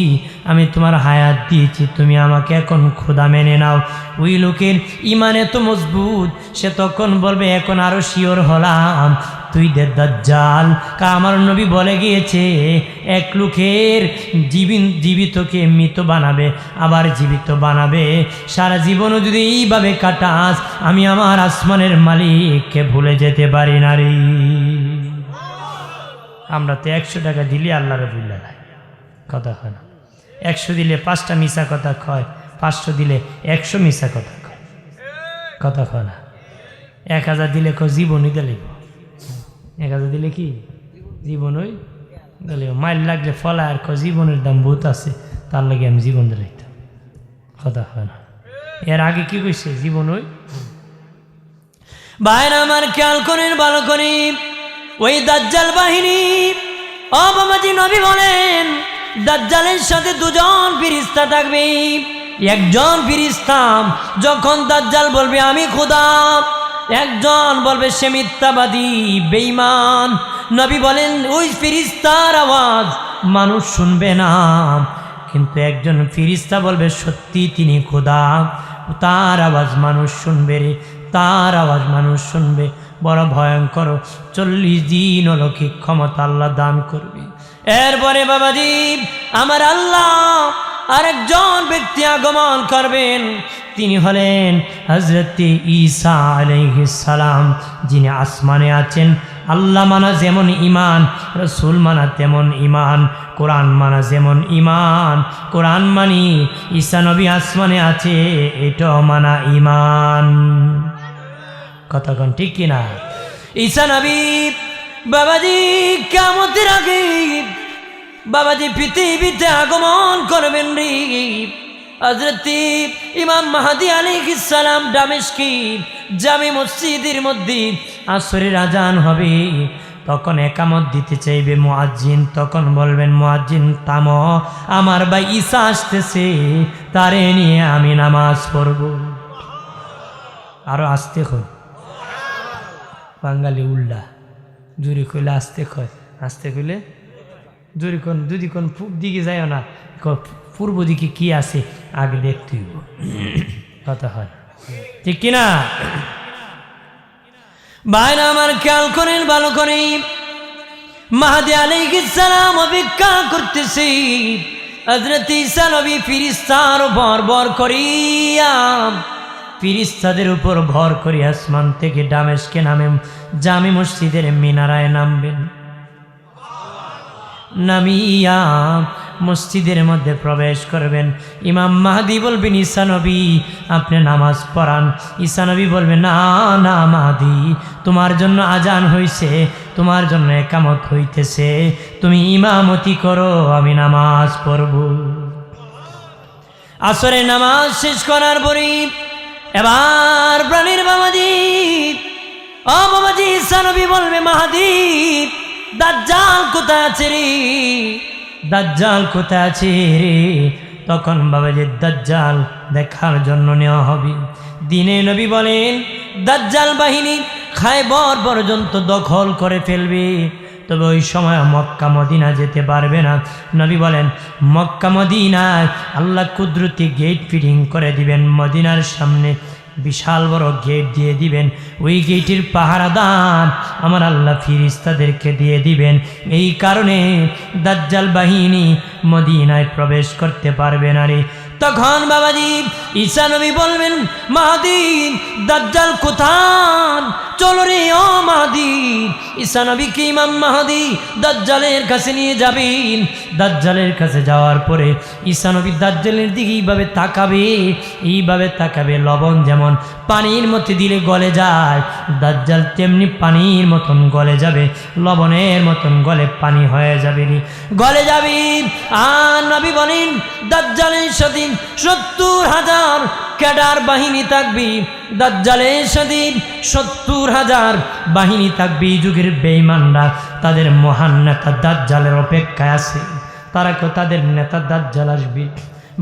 আমি তোমার হায়াত দিয়েছি, তুমি আমাকে এখন খোদা মেনে নাও। ওই লোকের ইমান এত মজবুত, সে তখন বলবে এখন আরো শিওর হলাম তুই দে দাজ্জাল। আমার নবী বলে গিয়েছে এক লোকের জীবিতকে মৃত বানাবে আবার জীবিত বানাবে, সারা জীবনও যদি এইভাবে কাটাস আমি আমার আসমানের মালিককে ভুলে যেতে পারি না রে। আমরা তো 100 টাকা দিলে আল্লাহরে ভুলে যায়, কথা হয় না। 100 দিলে 5টা মিশা কথা কয়, 500 দিলে 100 মিশা কথা কয়, কথা হয় না। 1000 দিলে জীবনই দিলিব, 1000 দিলে কি জীবনই দিলিব। মাইল লাগলে ফলা আর জীবনের দাম বহুত আছে, তার লাগে আমি জীবন দিলাইতাম, কথা হয় না। এর আগে কি কইছে জীবনই। বাইরে আমার খেয়াল করেন ভালো করে, ওই দাজ্জাল বাহিনী ও বাবাজি নবী বলেন দাজ্জালের সাথে 2 জন ফেরেশতা থাকবে। একজন ফেরেশতা যখন দাজ্জাল বলবে আমি খোদা, একজন বলবে সে মিথ্যাবাদী বেঈমান। নবী বলেন ওই ফেরেশতার আওয়াজ মানুষ শুনবে না, কিন্তু একজন ফেরেশতা বলবে সত্যি তিনি খোদা, তার আওয়াজ মানুষ শুনবে রে, তার আওয়াজ মানুষ শুনবে। বড় ভয়ঙ্কর 40 দিন অলৌকিক ক্ষমতা আল্লাহ দান করবে। এরপরে বাবাজি আমার আল্লাহ আরেকজন ব্যক্তি আগমন করবেন, তিনি হলেন হযরত ঈসা আলাইহিস সালাম, যিনি আসমানে আছেন। আল্লাহ মানা যেমন ঈমান, রাসূল মানা তেমন ঈমান, কোরআন মানা যেমন ঈমান, কোরআন মানি ঈসা নবী আসমানে আছে এটাও মানা ঈমান, কথা কোন ঠিক কিনা? ঈসা নবী বাবাজি কিয়ামতের আগে বাবাজি পৃথিবীতে আগমন করবেন রে। হযরত ইমাম মাহদী আলাইহিস সালাম দামেস্কি জামে মসজিদের মধ্যে আসরের আজান হবে, তখন একামত দিতে চাইবে মুয়াজ্জিন, তখন বলবেন মুয়াজ্জিন থামো, আমার ভাই ঈসা আসতেছে, তারে নিয়ে আমি নামাজ পড়ব। আরো আস্তে কই, বাঙালি উল্টা, জুরি কইলে আস্তে কয়, আস্তে কইলে জুরি কোন, যদি কোন পূব দিকে যায় না, পূর্ব দিকে কি আছে আগে দেখতে হইব, কথা হয় ঠিক কিনা? ভাইরা আমার খেয়াল করেন ভালো করে, মাহদী আলাইহিস সালাম অপেক্ষা করতেছে। হযরত ঈসা নবী ফেরেশতার উপর ভর করিয়া, ফেরেশতাদের উপর ভর করে আসমান থেকে দামেস্কে নামে জামে মসজিদের মিনারায় নামবেন। নামিয়া মসজিদের মধ্যে প্রবেশ করবেন। ইমাম মাহদী বলবেন ঈসা নবী আপনি নামাজ পড়ান। ঈসা নবী বলবেন না না মাহদী, তোমার জন্য আজান হইছে, তোমার জন্য একামত হইতেছে, তুমি ইমামতি করো, আমি নামাজ পড়ব। আসরে নামাজ শেষ করার পরে এবার প্রাণীর বাবাজি ও বাবাজি ঈসা নবী বলবে মাহদী দাজ্জাল কোথায় আছে রে, দাজ্জাল কোথায় আছে রে? তখন বাবাজি দাজ্জাল দেখার জন্য নেওয়া হবে। দিনে নবী বলেন দাজ্জাল বাহিনী খায়বর পর্যন্ত দখল করে ফেলবে, তবে ওই সময় মক্কা মদিনা যেতে পারবে না। নবী বলেন মক্কা মদিনায় আল্লাহ কুদরতি গেট ফিটিং করে দিবেন, মদিনার সামনে বিশাল বড় গেট দিয়ে দিবেন, ওই গেটের পাহারাদার আমার আল্লাহ ফেরেশতাদেরকে দিয়ে দিবেন। এই কারণে দাজ্জাল বাহিনী মদিনায় প্রবেশ করতে পারবে না রে। তখন বাবাজি ঈসা নবী বলবেন, মাহদী দাজ্জাল কোথায়, চলো রে ও মাহদী। ঈসা নবীকে ইমাম মাহদী দাজ্জালের কাছে নিয়ে যাবেন। দাজ্জালের কাছে যাওয়ার পরে ঈসা নবী দাজ্জালের দিকে এইভাবে তাকাবে, লবণ যেমন পানির মধ্যে দিলে গলে যায়, দাজ্জাল তেমনি পানির মতন গলে যাবে, লবণের মতন গলে পানি হয়ে যাবে, গলে যাবে। আর নবী বলেন, দাজ্জালের সাথে 70,000 ক্যাডার বাহিনী থাকবে, দাজ্জালের সাথে 70,000 বাহিনী থাকবে। যুগের বেঈমানরা তাদের মহান নেতা দাজ্জালের অপেক্ষায় আছে, তারা কেউ তাদের নেতা দাজ্জাল আসবে।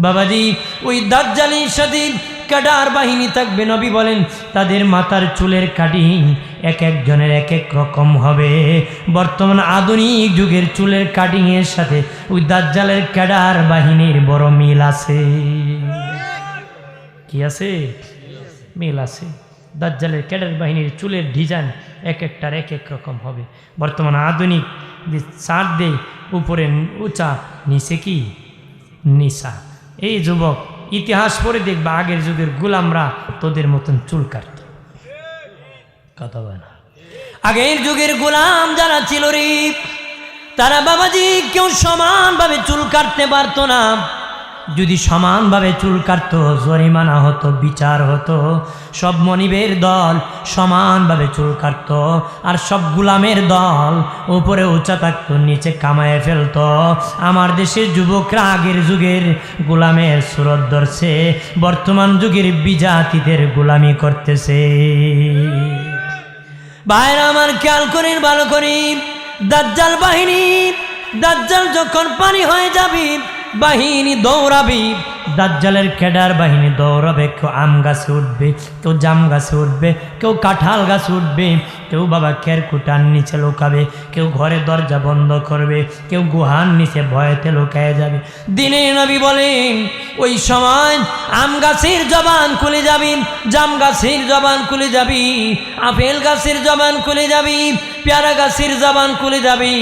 বাবাজি, ওই দাজ্জালের সাথে ক্যাডার বাহিনী থাকবে। নবী বলেন, তাদের মাথার চুলের কাটিং এক একজনের এক এক রকম হবে। বর্তমান আধুনিক যুগের চুলের কাটিং এর সাথে ওই দাজ্জালের ক্যাডার বাহিনীর বড় মিল আছে। কি আছে? মিল আছে। দাজ্জালের ক্যাডার বাহিনীর চুলের ডিজাইন এক একটার এক এক রকম হবে। বর্তমান আধুনিক যে চার দেয়, উপরে উঁচা, নিচে কি নিচা। এই যুবক, ইতিহাস পড়ে দেখবা, আগের যুগের গোলামরা তোদের মতন চুল কাটত। কথা বলে না? আগের যুগের গোলাম যারা ছিল রে, তারা বাবাজি কেউ সমানভাবে চুল কাটতে পারতো না। যদি সমানভাবে চুল কাটতো, জরিমানা হতো, বিচার হতো। সব মনিবের দল সমানভাবে চুল কাটতো, আর সব গোলামের দল উপরে উঁচা থাকতো, নিচে কামায় ফেলতো। আমার দেশের যুবকরা আগের যুগের গোলামের সুরত ধরছে, বর্তমান যুগের বিজাতিদের গোলামি করতেছে। ভাইরা আমার, খেয়াল করেন, ভালো করে। দাজ্জাল বাহিনী, দাজ্জাল যখন পানি হয়ে যাবে, বাহিনী দৌড়াবি, দাজ্জালের ক্যাডার বাহিনী দৌড়াবে। কেউ আম গাছে উঠবে, কেউ জাম গাছে উঠবে, কেউ কাঁঠাল গাছে উঠবে, কেউ বাবা খেরকুটার নিচে লুকাবে, কেউ ঘরে দরজা বন্ধ করবে, কেউ গুহার নিচে ভয়েতে লুকায় যাবে। দিনে নবী বলেন, ওই সময় আম গাছের জবান খুলে যাবি, জাম গাছের জবান খুলে যাবি, আপেল গাছের জবান খুলে যাবি, পেয়ারা গাছের জবান খুলে যাবি,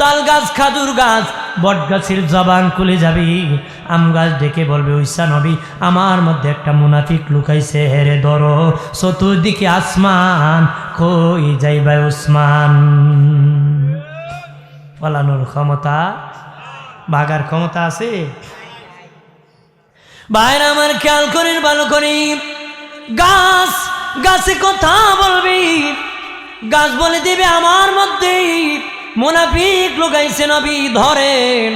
তাল গাছ, খাজুর গাছ, বট গাছের জবান খুলে যাবি। আম গাছ ডেকে বলবে, ঈসা নবী, আমার মধ্যে একটা মুনাফিক লুকাইছে, হেরে ধরো। চতুর্দিকে আসমান, কই যাইবা উসমান? পালানোর ক্ষমতা, ভাগার ক্ষমতা আছে? ভাইরা আমার, খেয়াল করেন, ভালো করে। গাছ গাছে কথা বলবি, গাছ বলে দিবে, আমার মধ্যে মুনাফিক লুকাইছে, নবী ধরেন।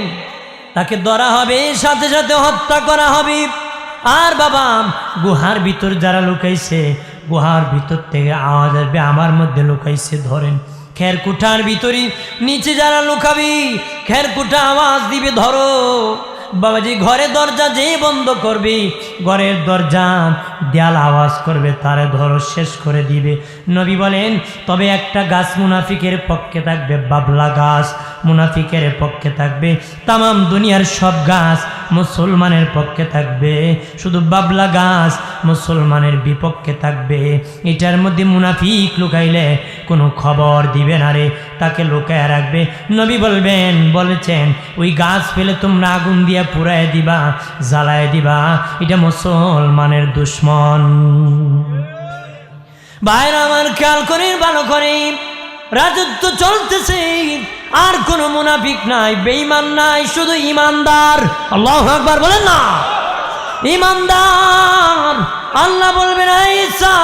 তাকে ধরা হবে, সাথে সাথে হত্যা করা হবে। আর বাবা, গুহার ভিতর যারা লুকাইছে, গুহার ভিতর থেকে আওয়াজ আসবে, আমার মধ্যে লুকাইছে, ধরেন। খেরকুটার ভিতরে নিচে যারা লুকাবি, খেরকুটা আওয়াজ দিবে, ধরো। বাবাজি, ঘরের দরজা যে বন্ধ করবি, ঘরের দরজা দেয়াল আওয়াজ করবে, তারে ধরো, শেষ করে দিবে। নবী বলেন, তবে একটা গাছ মুনাফিকের পক্ষে থাকবে, বাবলা গাছ মুনাফিকের পক্ষে থাকবে। তামাম দুনিয়ার সব গাছ মুসলমানের পক্ষে থাকবে, শুধু বাবলা গাছ মুসলমানের বিপক্ষে থাকবে। এটার মধ্যে মুনাফিক লুকাইলে কোনো খবর দিবে না রে, তাকে লুকায় রাখবে। নবী বলেছেন, ওই গাছ পেলে তোমরা আগুন দিয়ে পুড়ায় দিবা, জ্বালায় দিবা, এটা মুসলমানের দুশ্মন। ভাইরা আমার, খেয়াল করে, ভালো করে। রাজত্ব চলতেছে, আর কোনো মুনাফিক নাই, বেঈমান নাই, শুধু ইমানদার। আল্লাহু আকবার বলেন না? ইমানদার। আল্লাহ বলবেন, ঈসা,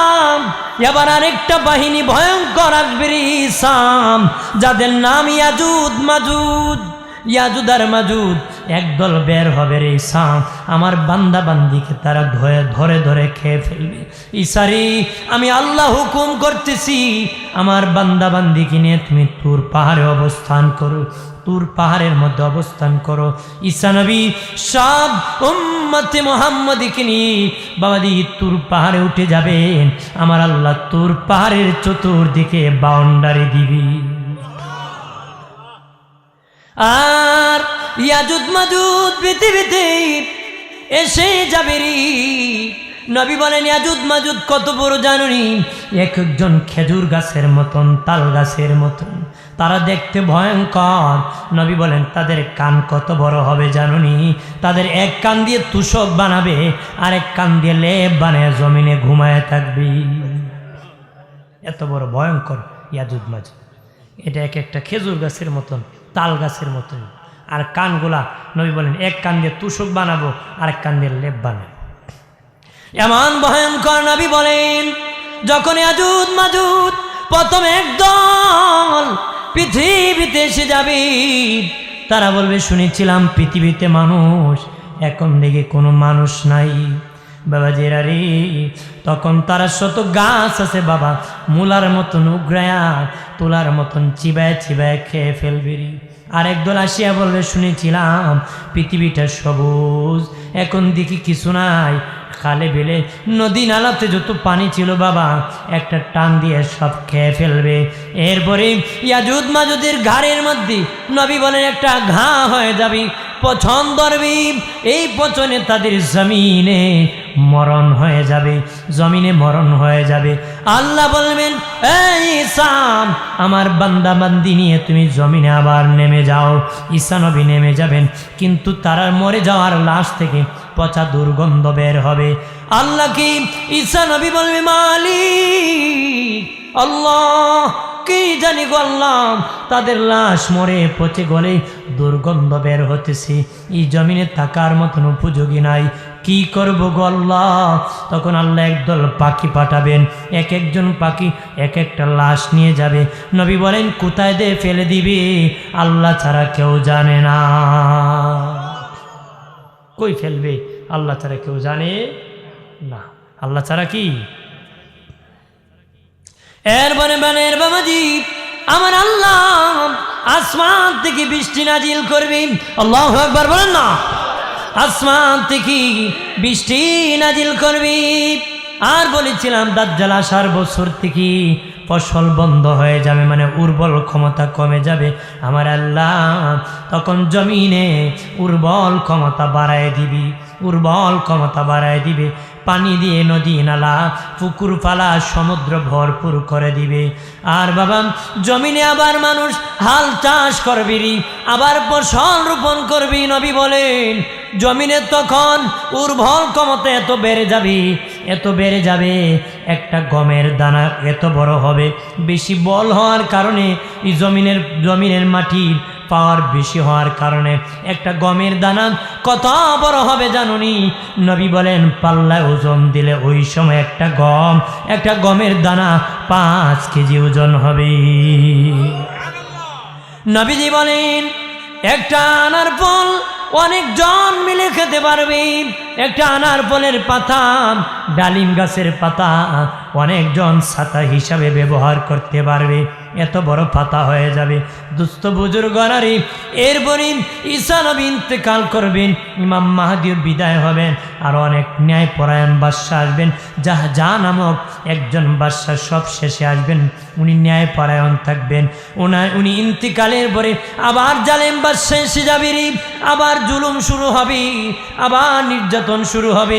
এবার আরেকটা বাহিনী ভয়ঙ্কর আসবে রে ঈসা, যাদের নাম ইয়াজুদ মাজুদ। ইয়াজুদ আর মাজুদ একদল বের হবে রে ঈসা, আমার বান্দা বান্দিকে তারা ধরে ধরে খেয়ে ফেলবে। ঈসারে, আমি আল্লাহ হুকুম করতেছি, আমার বান্দা বান্দিকে নিয়ে তুমি তুর পাহাড়ে অবস্থান করো, তুর পাহাড়ের মধ্যে অবস্থান করো। ঈসা নবী সব উম্মতে মুহাম্মদীকে নিয়ে বাবাদি তুর পাহাড়ে উঠে যাবেন। আমার আল্লাহ তুর পাহাড়ের চতুর্দিকে বাউন্ডারি দিবি, আর ইয়াজুদ মাজুদ পৃথিবীতে এসে যাবে রে। নবী বলেন, ইয়াজুদ মাজুদ কত বড় জানুনি? এক একজন খেজুর গাছের মতন, তাল গাছের মতন। তারা দেখতে ভয়ঙ্কর। নবী বলেন তাদের কান কত বড় হবে জানুনি? তাদের এক কান দিয়ে তুষক বানাবে, আর এক কান দিয়ে লেপ বানায় জমিনে ঘুমায় থাকবে। এত বড় ভয়ঙ্কর ইয়াজুজ মাজুজ। এটা এক একটা খেজুর গাছের মতন, তাল গাছের মতন। আর কানগুলা নবী বলেন এক কান দিয়ে তুষক বানাবো, আরেক কান দিয়ে লেপ বানাবো। এমন ভয়ঙ্কর। নবী বলেন যখন ইয়াজুজ মাজুজ প্রথম একদল পৃথিবীতে এসে যাবে, তারা বলবে শুনেছিলাম পৃথিবীতে মানুষ, এখন দেখে কোনো মানুষ নাই। বাবাজিরা রে, তখন তারা শত গাছ আছে বাবা, মূলার মতন উগড়ায়া তোলার মতন চিবায় চিবায় খেয়ে ফেলবে। আর একদল আসিয়া বলবে শুনেছিলাম পৃথিবীটা সবুজ, এখন দেখি কিছু নাই। খালে বেলে নদী নালাতে যত পানি ছিল বাবা, একটা টান দিয়ে সব খেয়ে ফেলবে। এরপরে ইয়াজুজ মাজুজের ঘাড়ের মধ্যে নবী বলেন একটা ঘা হয়ে যাবে, পছন ধরবে। এই পচনে তাদের জমিনে মরণ হয়ে যাবে, জমিনে মরণ হয়ে যাবে। আল্লাহ বলবেন এই ঈসা, আমার বান্দা বান্দি নিয়ে তুমি জমিনে আবার নেমে যাও। ঈসা নবী নেমে যাবেন, কিন্তু তারা মরে যাওয়ার লাশ থেকে পচা দুর্গন্ধ বের হবে। আল্লাহ কি ঈসা নবী বলবে মালিক আল্লাহ, কি জানি গো আল্লাহ, তাদের লাশ মরে পচে গলে দুর্গন্ধ বের হতেছে, এই জমিনে থাকার মতন উপযোগী নাই, কি করবো গো আল্লাহ? তখন আল্লাহ একদল পাখি পাঠাবেন, এক একজন পাখি এক একটা লাশ নিয়ে যাবে। নবী বলেন কোথায় দিয়ে ফেলে দিবে আল্লাহ ছাড়া কেউ জানে না। কই ফেলবে আল্লাহ ছাড়া কেউ জানে না। আল্লাহ ছাড়া কি? এরপরে বানের বাবাজি আমার আল্লাহ আসমান থেকে বৃষ্টি নাজিল করবে। আল্লাহু আকবার বলেন না। আসমান থেকে বৃষ্টি নাজিল করবে। আর বলেছিলাম দাজ্জাল আসার বছর থেকে ফসল বন্ধ হয়ে যাবে, মানে উর্বর ক্ষমতা কমে যাবে। আমার আল্লাহ তখন জমিনে উর্বর ক্ষমতা বাড়ায় দিবি, উর্বর ক্ষমতা বাড়ায় দিবে। পানি দিয়ে নদী নালা পুকুর পালা সমুদ্র ভরপুর করে দিবে। আর বাবা জমিনে আবার মানুষ হাল চাষ করবি, আবার ফসল রোপণ করবি। নবী বলেন জমিনে তখন উর্বর ক্ষমতা এত বেড়ে যাবে, এত বেড়ে যাবে, একটা গমের দানা এত বড় হবে। বেশি বল হওয়ার কারণে এই জমিনের মাটির পাওয়ার বেশি হওয়ার কারণে একটা গমের দানা কত বড় হবে জানুনি? নবী বলেন পাল্লায় ওজন দিলে ওই সময় একটা গমের দানা 5 কেজি ওজন হবে। নবীজি বলেন একটা আনার ফল অনেকজন মিলে খেতে পারবে। একটা আনার ফলের পাতা, ডালিম গাছের পাতা অনেকজন ছাতা হিসাবে ব্যবহার করতে পারবে। এত বড় পাতা হয়ে যাবে। দুস্থ বুজুর্গরারে এরপরে ঈসা নবী ইন্তেকাল করবেন, ইমাম মাহদীর বিদায় হবেন, আর অনেক ন্যায়পরায়ণ বাদশা আসবেন। জাহজা নামক একজন বাদশা সব শেষে আসবেন, উনি ন্যায়পরায়ণ থাকবেন। উনি ইন্তেকালের পরে আবার জালেম বাদশা এসে যাবে, আবার জুলুম শুরু হবে, আবার নির্যাতন শুরু হবে,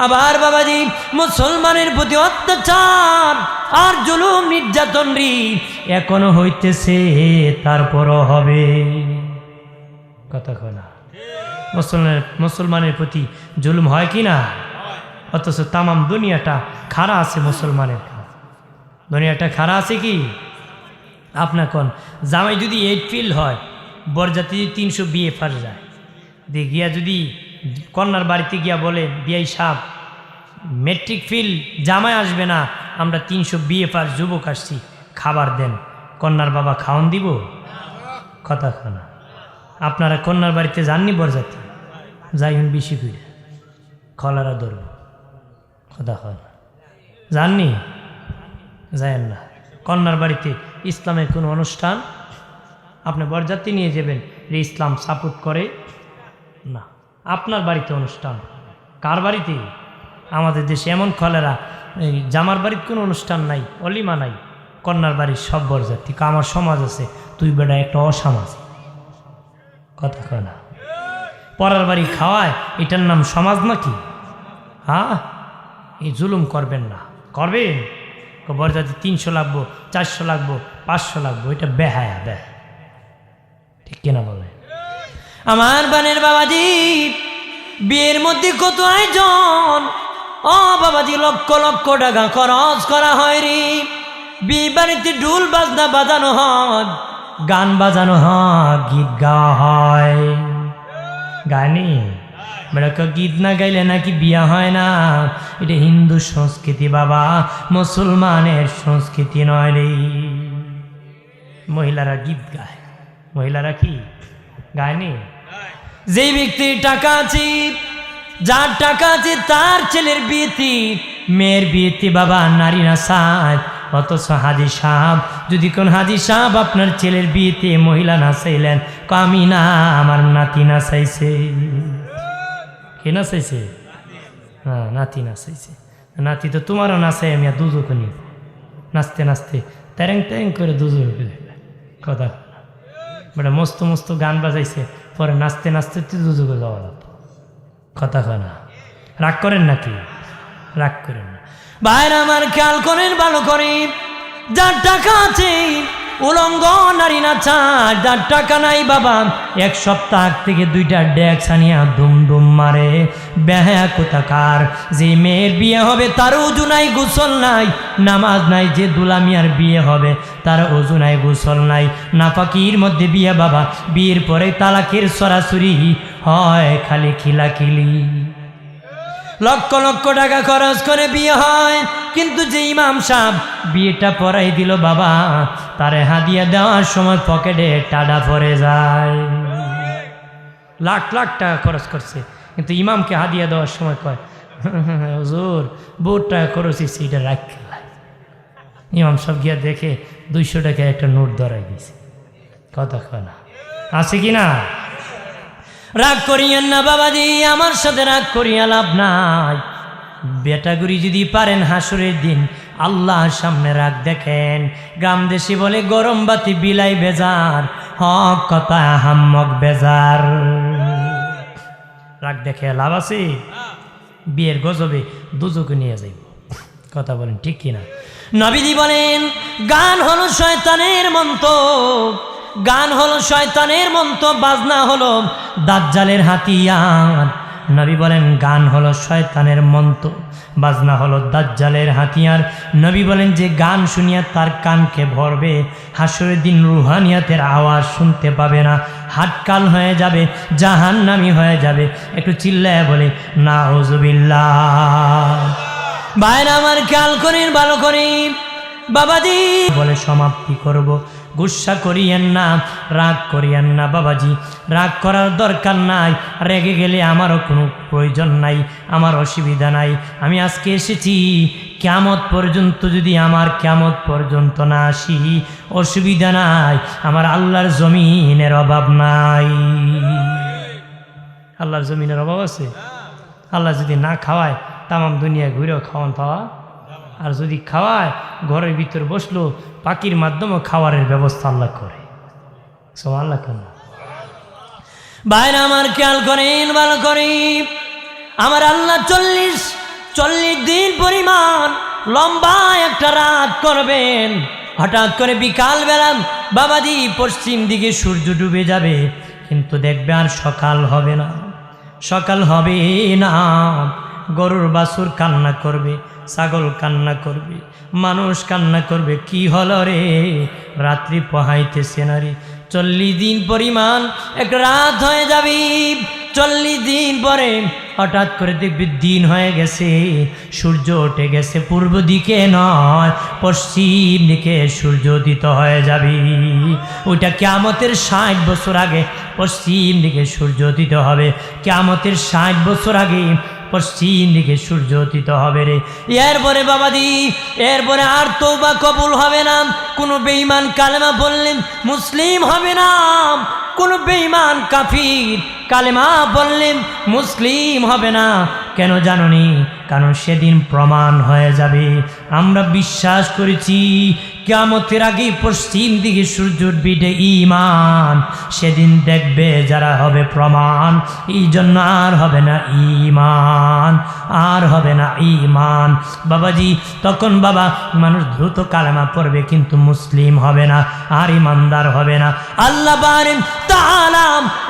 আবার বাবাজি মুসলমানের প্রতি অত্যাচার আর জুলুম নির্যাতন এখনো হইতেছে, তারপরও হবে। কথা কয় না? মুসলমানের প্রতি জুলুম হয় কি না? অথচ তামাম দুনিয়াটা খাড়া আছে মুসলমানের। দুনিয়াটা খাড়া আছে কি? আপনার কোন জামাই যদি 8 ফিল হয়, বরযাত্রী 300 বিয়ে ফার যায়, গিয়া যদি কন্যার বাড়িতে গিয়া বলে বিয়াই সাহেব মেট্রিক ফিল জামাই আসবে না, আমরা 300 বিয়ে পাস যুবক আসছি, খাবার দেন। কন্যার বাবা খাওয়ান দিব? কথা খানা। আপনারা কন্যার বাড়িতে যাননি বরযাত্রী? যাইন বেশি করে খলারা ধরব। কথা খানা যাননি? যায়েন না। কন্যার বাড়িতে ইসলামের কোনো অনুষ্ঠান আপনি বরযাত্রী নিয়ে যাবেন, ইসলাম সাপোর্ট করে না। আপনার বাড়িতে অনুষ্ঠান, কার বাড়িতে? আমাদের দেশে এমন খলেরা, জামার বাড়ির কোনো অনুষ্ঠান নাই, অলিমা নাই, কন্যার বাড়ির সব বরযাত্রী। আমার সমাজ আছে, তুই বেটা একটা অসমাজ। কথা কয় না? পরার বাড়ি খাওয়ায়, এটার নাম সমাজ নাকি? হ্যাঁ, এই জুলুম করবেন না। করবেন? বরযাত্রী 300 লাগবো, 400 লাগবো, 500 লাগবে, ওইটা বেহায়া বেহায়া, ঠিক কিনা বলে? আমার বানের বাবাজি বিয়ের মধ্যে কত আয়োজন, ও বাবাজি লক্ষ লক্ষ টাকা খরচ করা হয় রে। বিয়ে বাড়িতে ঢোল বাজনা বাজানো হয়, গান বাজানো হয়, গীত গাওয়া হয়। গানি বেড়াকে গীত না গাইলে নাকি বিয়া হয় না। এটা হিন্দু সংস্কৃতি বাবা, মুসলমানের সংস্কৃতি নয় রে। মহিলারা গীত গায়, মহিলারা কি গায়নি? যেই ব্যক্তির টাকা আছে, যার টাকা আছে, তার ছেলের বিয়েতে, মেয়ের বিয়েতে বাবা নারী না চায়। অথচ হাজি সাহেব, যদি কোন হাজি সাহেব আপনার ছেলের বিয়েতে মহিলা না চাইলেন, আমি না, আমার নাতি না চাইছে। কে না চাইছে? হ্যাঁ, নাতি না চাইছে। নাতি তো তোমারও না চাই, আমি দুজকে নিব। নাচতে নাচতে ট্যাং ট্যাং করে দুজকে কথা বেটা মস্ত মস্ত গান বাজাইছে, পরে নাচতে নাচতে দুজকে যাওয়া লাগবে। কথা না, রাগ করেন নাকি? রাগ করেন না ভাইরা আমার, খেয়াল করেন ভালো করে। যার টাকা আছে উলঙ্গ নারী না চায়, যার টাকা নাই বাবা 1 সপ্তাহ থেকে 2টা ডেক্স আনিয়া দুম দুম মারে। বেহায়া কোথাকার। যে মেয়ের বিয়ে হবে তার ওযু নাই, গোসল নাই, নামাজ নাই। যে দুলামিয়ার বিয়ে হবে তার ওযু নাই, গোসল নাই, নাপাকির মধ্যে বিয়ে বাবা। বিয়ের পরে তালাকের সরাসরি হয়, খালি খিলাখিলি। লক্ষ লক্ষ টাকা খরচ করে বিয়ে হয়, কিন্তু যে ইমাম সাহেব বিয়েটা পড়াই দিল বাবা, তারে হাদিয়া দেওয়ার সময় পকেটে টাডা পড়ে যায়। লাখ লাখ টাকা খরচ করছে, কিন্তু ইমামকে হাদিয়া দেওয়ার সময় কয়, হুজুর বহুত টাকা খরচ হয়েছে, এটা রাখ। ইমাম সাহেব গিয়া দেখে 200 টাকা একটা নোট ধরাই দিয়েছে। কথা কয় না, আছে কি না? রাগ করিয়েন না বাবাজি, আমার সাথে রাগ করিয়া লাভ নাই। বেটাগুড়ি যদি পারেন হাসুরের দিন আল্লাহর সামনে রাগ দেখেন। গ্রাম দেশে বলে গরম বাতি বিলাই বেজার, হক কথা হাম্মক বেজার। রাগ দেখে লাভ আছে? বিয়ের গজবে দুজকে নিয়ে যাইব। কথা বলেন ঠিক কিনা? নবীজি বলেন গান হলো শয়তানের মন্ত্র, গান হলো শয়তানের মন্ত্র, বাজনা হলো দাজ্জালের হাতিয়ার। নবী বলেন গান হলো শয়তানের মন্ত্র, বাজনা হলো দাজ্জালের হাতিয়ার। নবী বলেন যে গান শুনিয়া তার কানকে ভরবে, হাসরের দিন রুহানিয়াতের আওয়াজ শুনতে পাবে না, হাটকাল হয়ে যাবে, জাহান্নামী হয়ে যাবে। একটু চিল্লায় বলে নাউজুবিল্লাহ। ভাইরা আমার খেয়াল করেন ভালো করে বাবাজি। বলে সমাপ্তি করব, গুসা করিয়েন না, রাগ করিয়েন না বাবাজি, রাগ করার দরকার নাই। রেগে গেলে আমারও কোনো প্রয়োজন নাই, আমার অসুবিধা নাই। আমি আজকে এসেছি, কিয়ামত পর্যন্ত যদি আমার কিয়ামত পর্যন্ত না আসি অসুবিধা নাই, আমার আল্লাহর জমিনের অভাব নাই। আল্লাহর জমিনের অভাব আছে? আল্লাহ যদি না খাওয়ায় তামাম দুনিয়া ঘুরেও খাওয়ান পাওয়া, আর যদি খাওয়ায় ঘরের ভিতর বসলো পাখির মাধ্যমে খাওয়ারের ব্যবস্থা আল্লাহ করে। সব আল্লাহ কেন? বাইরে আমার খেয়াল করেন ভালো করে, আমার আল্লাহ 40 দিন পরিমাণ লম্বা একটা রাত করবেন। হঠাৎ করে বিকাল বেলা বাবাজি পশ্চিম দিকে সূর্য ডুবে যাবে, কিন্তু দেখবে আর সকাল হবে না, সকাল হবে না। গরুর বাছুর কান্না করবে, ছাগল কান্না করবে, মানুষ কান্না করবে, কি হলো রে, রাত্রি পোহাইতেছে না রে। 40 দিন পরিমাণ এক রাত হয়ে যাবে। 40 দিন পরে হঠাৎ করে দেখবি দিন হয়ে গেছে, সূর্য উঠে গেছে। পূর্ব দিকে নয়, পশ্চিম দিকে সূর্য উদিত হয়ে যাবে। ওইটা কিয়ামতের 60 বছর আগে পশ্চিম দিকে সূর্য উদিত হবে। কিয়ামতের 60 বছর আগে পশ্চিম দিকে সূর্য উদিত হবে রে। এরপরে বাবাজি, এরপরে আর তওবা কবুল হবে না। কোনো বেঈমান কালেমা বললেন মুসলিম হবে না, কোনো বেঈমান কাফির কালেমা বললেন মুসলিম হবে না। কেন জানোনি? কারণ সেদিন প্রমাণ হয়ে যাবে। আমরা বিশ্বাস করেছি কিয়ামতের আগে পশ্চিম দিকে সূর্য উঠবে, এটা ঈমান। সেদিন দেখবে যারা হবে প্রমাণ, এই জন্য আর হবে না ঈমান, আর হবে না ঈমান। বাবাজি, তখন বাবা মানুষ দ্রুত কালেমা পড়বে কিন্তু মুসলিম হবে না, আর ইমানদার হবে না। আল্লাহ বারেন তাআলা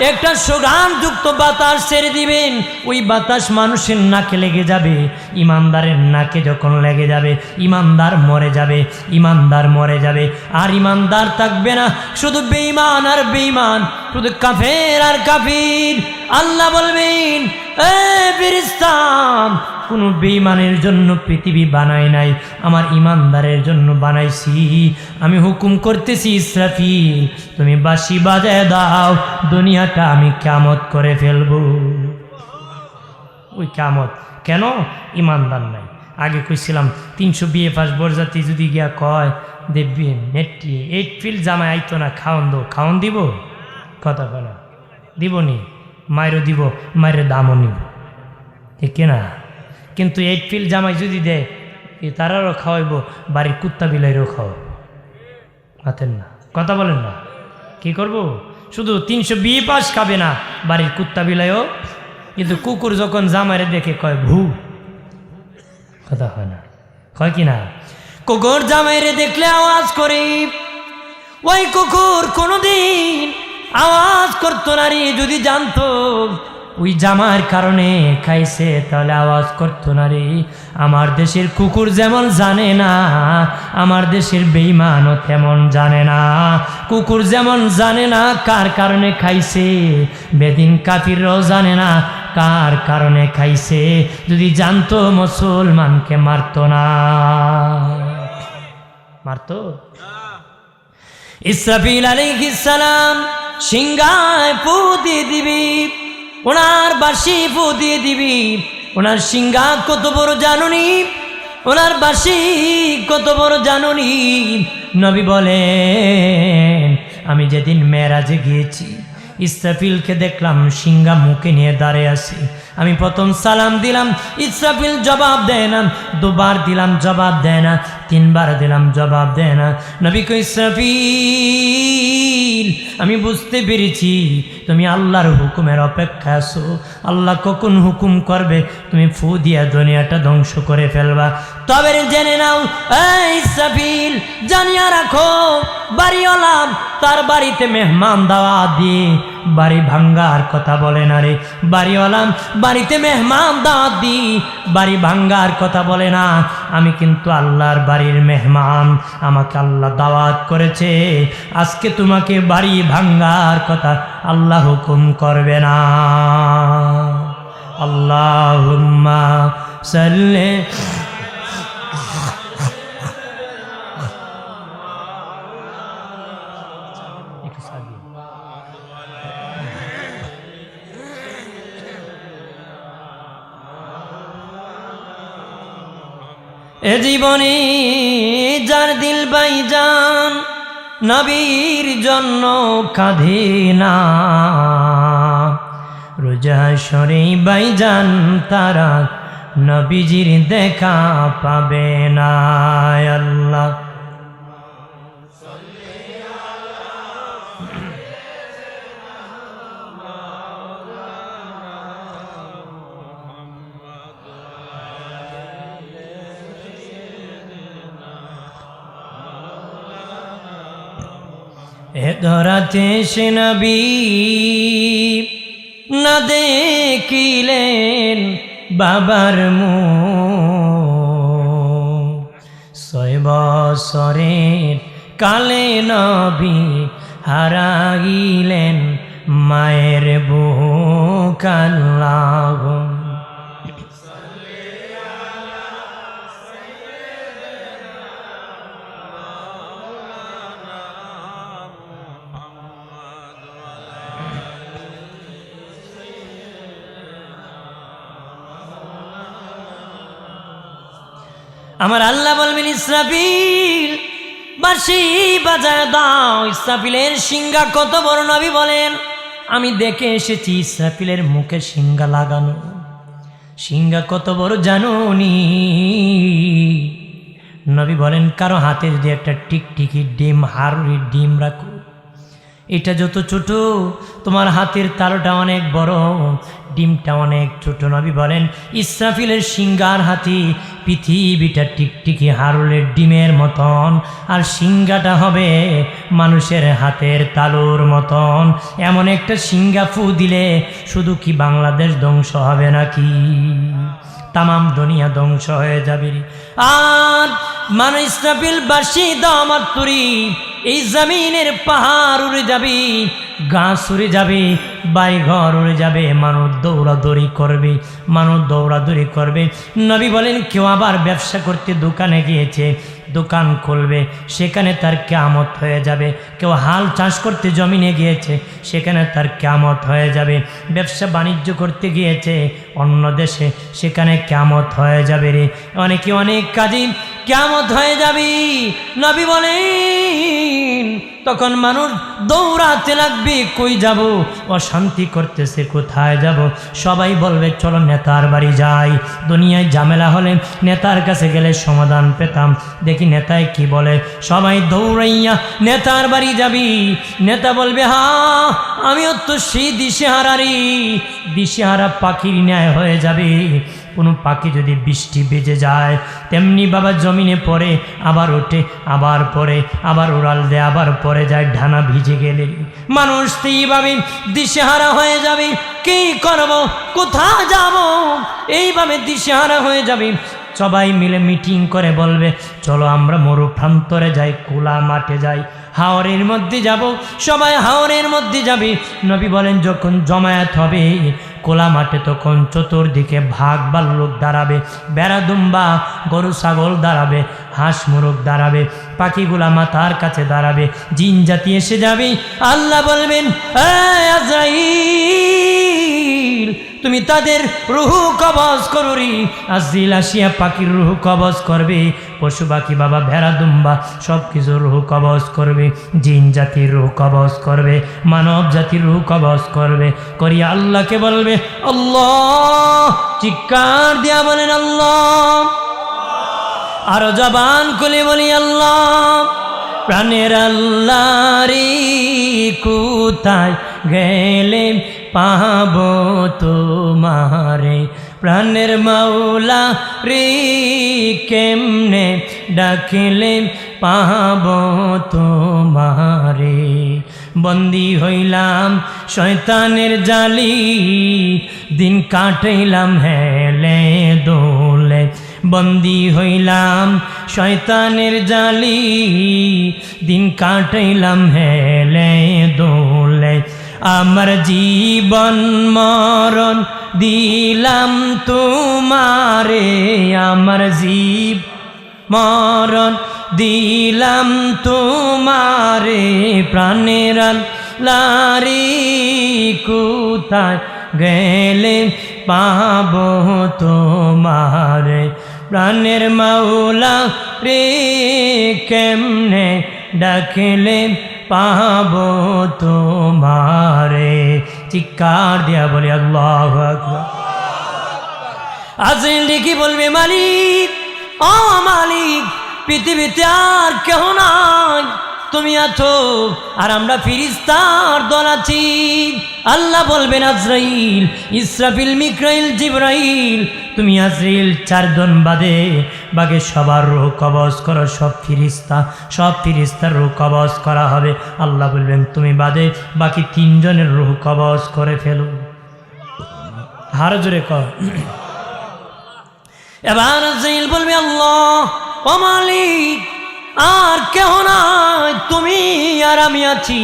একটা সুগন্ধযুক্ত বাতাস ছেড়ে দিবেন, ওই বাতাস মানুষের নাকে লেগে যাবে। ইমানদারের নাকে যখন লেগে যাবে, ইমানদার মরে যাবে, ইমানদার মরে যাবে। আর ইমানদার থাকবে না, শুধু বেঈমান আর বেঈমান, শুধু কাফের আর কাফির। আল্লাহ বলবেন, এ ফেরেশতা, কোনো বেঈমানের জন্য পৃথিবী বানাই নাই, আমার ইমানদারের জন্য বানাইছি। আমি হুকুম করতেছি, ইসরাফিল তুমি বাঁশি বাজায় দাও, দুনিয়াটা আমি কিয়ামত করে ফেলবো। ওই কিয়ামত কেন? ইমানদার নাই। আগে কইছিলাম 300 বিয়ে পাস বরজাতি যদি গিয়া কয় দেখবেন নেটটি 8 ফিল জামাই আইতো না, খাওয়ান দো, খাওয়ান দিব, কথা কয় না, দিব নি, মায়েরও দিব, মায়ের দামও নিব, ঠিক না? কিন্তু 8 ফিল জামাই যদি দেয়, তারারও খাওয়াইব, বাড়ির কুত্তা বিলাইরও খাওয়াবো। মাতেন না, কথা বলেন না, কি করব? শুধু 300 বিয়ে পাস খাবে না, বাড়ির কুত্তা বিলাইও। কিন্তু কুকুর যখন জামাইরে দেখে কয় ভূ, কথা হয় না, কয় কি না? কুকুর জামাইরে দেখলে আওয়াজ করে, ওই কুকুর কোনোদিন আওয়াজ করতো না রে, যদি জানতো ওই জামার কারণে খাইছে তাহলে আওয়াজ করতো না রে। আমার দেশের কুকুর যেমন জানে না, আমার দেশের বেঈমানও তেমন জানে না। কুকুর যেমন জানে না কার কারণে খাইছে, বেদিন কাফিররাও জানে না কার কারণে খাইছে। যদি জানতো মুসলমানকে মারতো না, মারতো? ইসরাফিল আলাইহিস সালাম সিংহায় ফু দিয়ে দিবি, ওনার বাঁশি ফু দিয়ে দিবি। ওনার সিংহা কত বড় জানুনি, ওনার বাঁশি কত বড় জানুনি। নবী বলেন, আমি যেদিন মেরাজে গিয়েছি, ইসরাফিলকে দেখলাম সিংহা মুখে নিয়ে দাঁড়িয়ে আছি। আমি প্রথম সালাম দিলাম, ইসরাফিল জবাব দেয় না। 2 বার দিলাম, জবাব দেয় না। 3 বার দিলাম, জবাব দেয় না। নবী কই, ইসরাফিল আমি বুঝতে পেরেছি তুমি আল্লাহর হুকুমের অপেক্ষা আছো। আল্লাহ কখন হুকুম করবে তুমি ফু দিয়া দুনিয়াটা ধ্বংস করে ফেলবা। তবে জেনে নাও ইসরাফিল, জানিয়া রাখো, বাড়িওয়ালা তার বাড়িতে মেহমান দাওয়াত দিয়ে বাড়ি ভাঙ্গার কথা বলে না রে। বাড়িওয়ালা বাড়িতে মেহমান দাওয়াত দি বাড়ি ভাঙ্গার কথা বলে না। আমি কিন্তু আল্লাহর বাড়ির মেহমান, আমাকে আল্লাহ দাওয়াত করেছে, আজকে তোমাকে বাড়ি ভাঙ্গার কথা আল্লাহ হুকুম করবে না। আল্লাহুম্মা সাল্লি এ জীবনে যার দিল ভাইজান নবীর জন্য কাঁদে না, রোজা সরে ভাইজান তারা নবীজির দেখা পাবে না। আল্লাহ এ ধরাতে সে নবী না দেখিলেন বাবার মুখ, 6 বছরের কালে নবী হারাইলেন মায়ের বুক। আল্লাহ আমার আল্লাহ বলবেন, ইসরাফিল বাঁশি বাজায় দাও। ইসরাফিলের সিংহা কত বড়, নবী বলেন আমি দেখে এসেছি ইসরাফিলের মুখে সিংহা লাগানো। সিংহা কত বড় জানুনি? নবী বলেন কারো হাতে যদি একটা টিকটিকি ডিম, হাড়ুরির ডিম রাখো, এটা যত ছোট তোমার হাতের তালুটা অনেক বড়, ডিমটা অনেক ছোট। নবী বলেন ইসরাফিলের সিংহার হাতি পৃথিবীটা টিকটিকি হারুলের ডিমের মতন, আর সিংহাটা হবে মানুষের হাতের তালুর মতন। এমন একটা সিংহা ফু দিলে শুধু কি বাংলাদেশ ধ্বংস হবে নাকি? তামাম দুনিয়া ধ্বংস হয়ে যাবে। আর মানে ইসরাফিল বাসি দামাত তুরি, এই জমিনের পাহাড় উড়ে যাবে, গাছ উড়ে যাবে, বাড়িঘর উড়ে যাবে, মানুষ দৌড়াদৌড়ি করবে, মানুষ দৌড়াদৌড়ি করবে। নবী বলেন কেউ আবার ব্যবসা করতে দোকানে গিয়েছে, দোকান খুলবে, সেখানে তার কিয়ামত হয়ে যাবে। কেউ হাল চাষ করতে জমিনে গিয়েছে, সেখানে তার কিয়ামত হয়ে যাবে। ব্যবসা বাণিজ্য করতে গিয়েছে অন্য দেশে, সেখানে কিয়ামত হয়ে যাবে রে। অনেকে অনেক কাজে কিয়ামত হয়ে যাবে। নবী বলেন তখন মানুষ দৌড়াতে লাগবে, কই যাব? অশান্তি করতেছে, কোথায় যাব? সবাই বলবে চলো নেতার বাড়ি যাই। দুনিয়ায় ঝামেলা হলে নেতার কাছে গেলে সমাধান পেতাম, দেখি নেতায় কি বলে। সবাই দৌড়াইয়া নেতার বাড়ি যাবি। নেতা বলবে হ্যাঁ আমিও তো সেই দিশেহারারই, দিশেহারা পাখির ন্যায় হয়ে যাবে। কোনো পাখি যদি বৃষ্টি বেজে যায় তেমনি বাবা জমিনে পড়ে, আবার ওঠে, আবার পড়ে, আবার উড়াল দেয়, আবার পড়ে যায়। ডানা ভিজে গেলে মানুষ এইভাবে দিশেহারা হয়ে যাবে। কি করব, কোথায় যাব, এইভাবে দিশেহারা হয়ে যাবে। সবাই মিলে মিটিং করে বলবে চলো আমরা মরুপ্রান্তরে যাই, খোলা মাঠে যাই, হাওরের মধ্যে যাব। সবাই হাওরের মধ্যে যাবে। নবী বলেন যখন জমায়েত হবে খোলা মাঠে, তখন চতুর্দিকে ভাগ ভাল্লুক দাঁড়াবে, বেড়া দুম্বা গরু ছাগল দাঁড়াবে, হাঁস মুরগ দাঁড়াবে, পাখিগুলা মাথার কাছে দাঁড়াবে, জিন জাতি এসে যাবে। আল্লাহ বলবেন আজরাইল তুমি তাদের রুহু কবজ করুরি। আজরাইল আসিয়া পাখির রুহু কবজ করবে, পশু পাখি বাবা ভেড়া দুম্বা সব কিছু রুহু কবজ করবে, জিন জাতির রুহু কবজ করবে, মানব জাতির রুহু কবজ করবে। করিয়া আল্লাহকে বলবে আল্লাহ, চিৎকার দিয়া বলেন আল্লাহ, আরো জবান খুলে বলি আল্লাহ। প্রাণের আল্লাহ রে কোথায় গেলে পাব তোমারে, প্রাণের মাওলা রে কেমনে ডাকলে পাব তোমারে। বন্দী হইলাম শয়তানের জালি, দিন কাটাইলাম হেলে দোলে। বন্দী হইলাম শয়তানের জালি, দিন কাটাইলাম হেলে দোলে। আমার জীবন মরণ দিলাম তোমারে, আমার জীব মরণ দিলাম তোমারে। প্রাণের লারি কোথায় গেলে পাব তোমারে, প্রাণের মাওলা রে কেমনে ডাকলে পাব তোমারে। চিৎকার দিয়া বলি আল্লাহু আকবার। আজরাইল ডেকে বলবে মালিক, ও মালিক, পৃথিবীতে আর কেহ নাই, তুমি আছো আর আমরা ফিরিস্তার দল আছি। আল্লাহ বলবেন আজরাইল, ইসরাফিল, মিকাইল, জিবরাইল, তুমি আজরাইল চারজন বাদে বাকি সবার রূহ কবজ করো। সব ফিরিস্তার রূহ কবজ করা হবে। আল্লাহ বলবেন তুমি বাদে বাকি তিনজনের রূহ কবজ করে ফেলো। হার জোরে কর। এবার আজরাইল বলবে আল্লাহ, ও মালিক, আর কেহ নাই, তুমি আর আমি আছি,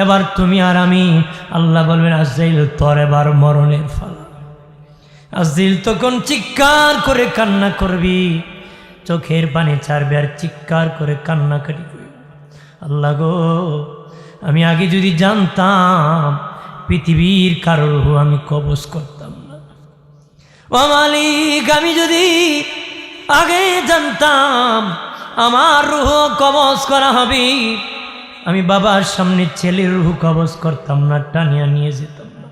এবার তুমি আর আমি। আল্লাহ বলবেন আজরাইল তোর এবার মরণের ফালা। আজরাইল তখন চিৎকার করে কান্না করবি, চোখের পানি ছাড়বে আর চিৎকার করে কান্নাকাটি করবি। আল্লাহ গো, আমি আগে যদি জানতাম পৃথিবীর কারোর রূহ আমি কবজ করতাম না। ও মালিক, আমি যদি আগে জানতাম আমার রূহ কবজ করা হবে, আমি বাবার সামনে ছেলের রূহ কবজ করতাম না, টানিয়া নিয়ে যেতাম না।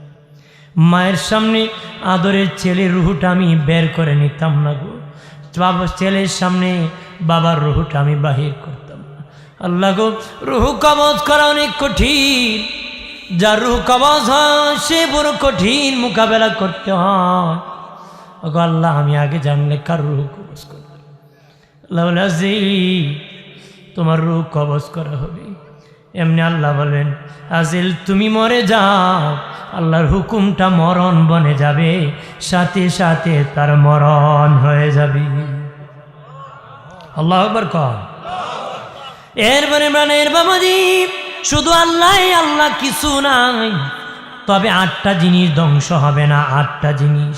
মায়ের সামনে আদরের ছেলের রুহুটা আমি বের করে নিতাম না গো, বাবা ছেলের সামনে বাবার রুহুটা আমি বাহির করতাম না। আল্লাহ গো, রুহু কবজ করা অনেক কঠিন, যার রুহু কবজ হয় সে বড় কঠিন মোকাবেলা করতে হয়। ওগো আল্লাহ, আমি আগে জানলে কার রুহু কবজ করতাম। আল্লাহ বলে, তোমার রুহ কবজ করা হবে। এমনি আল্লাহ বলেন, আজিল তুমি মরে যাও, আল্লাহর হুকুমটা মরণ বনে যাবে, সাথে সাথে তার মরণ হয়ে যাবে। আল্লাহু আকবার কর। এরপরে প্রাণের বাবাজি, শুধু আল্লাহ আল্লাহ কিছু নাই, তবে 8টা জিনিস ধ্বংস হবে না। 8টা জিনিস: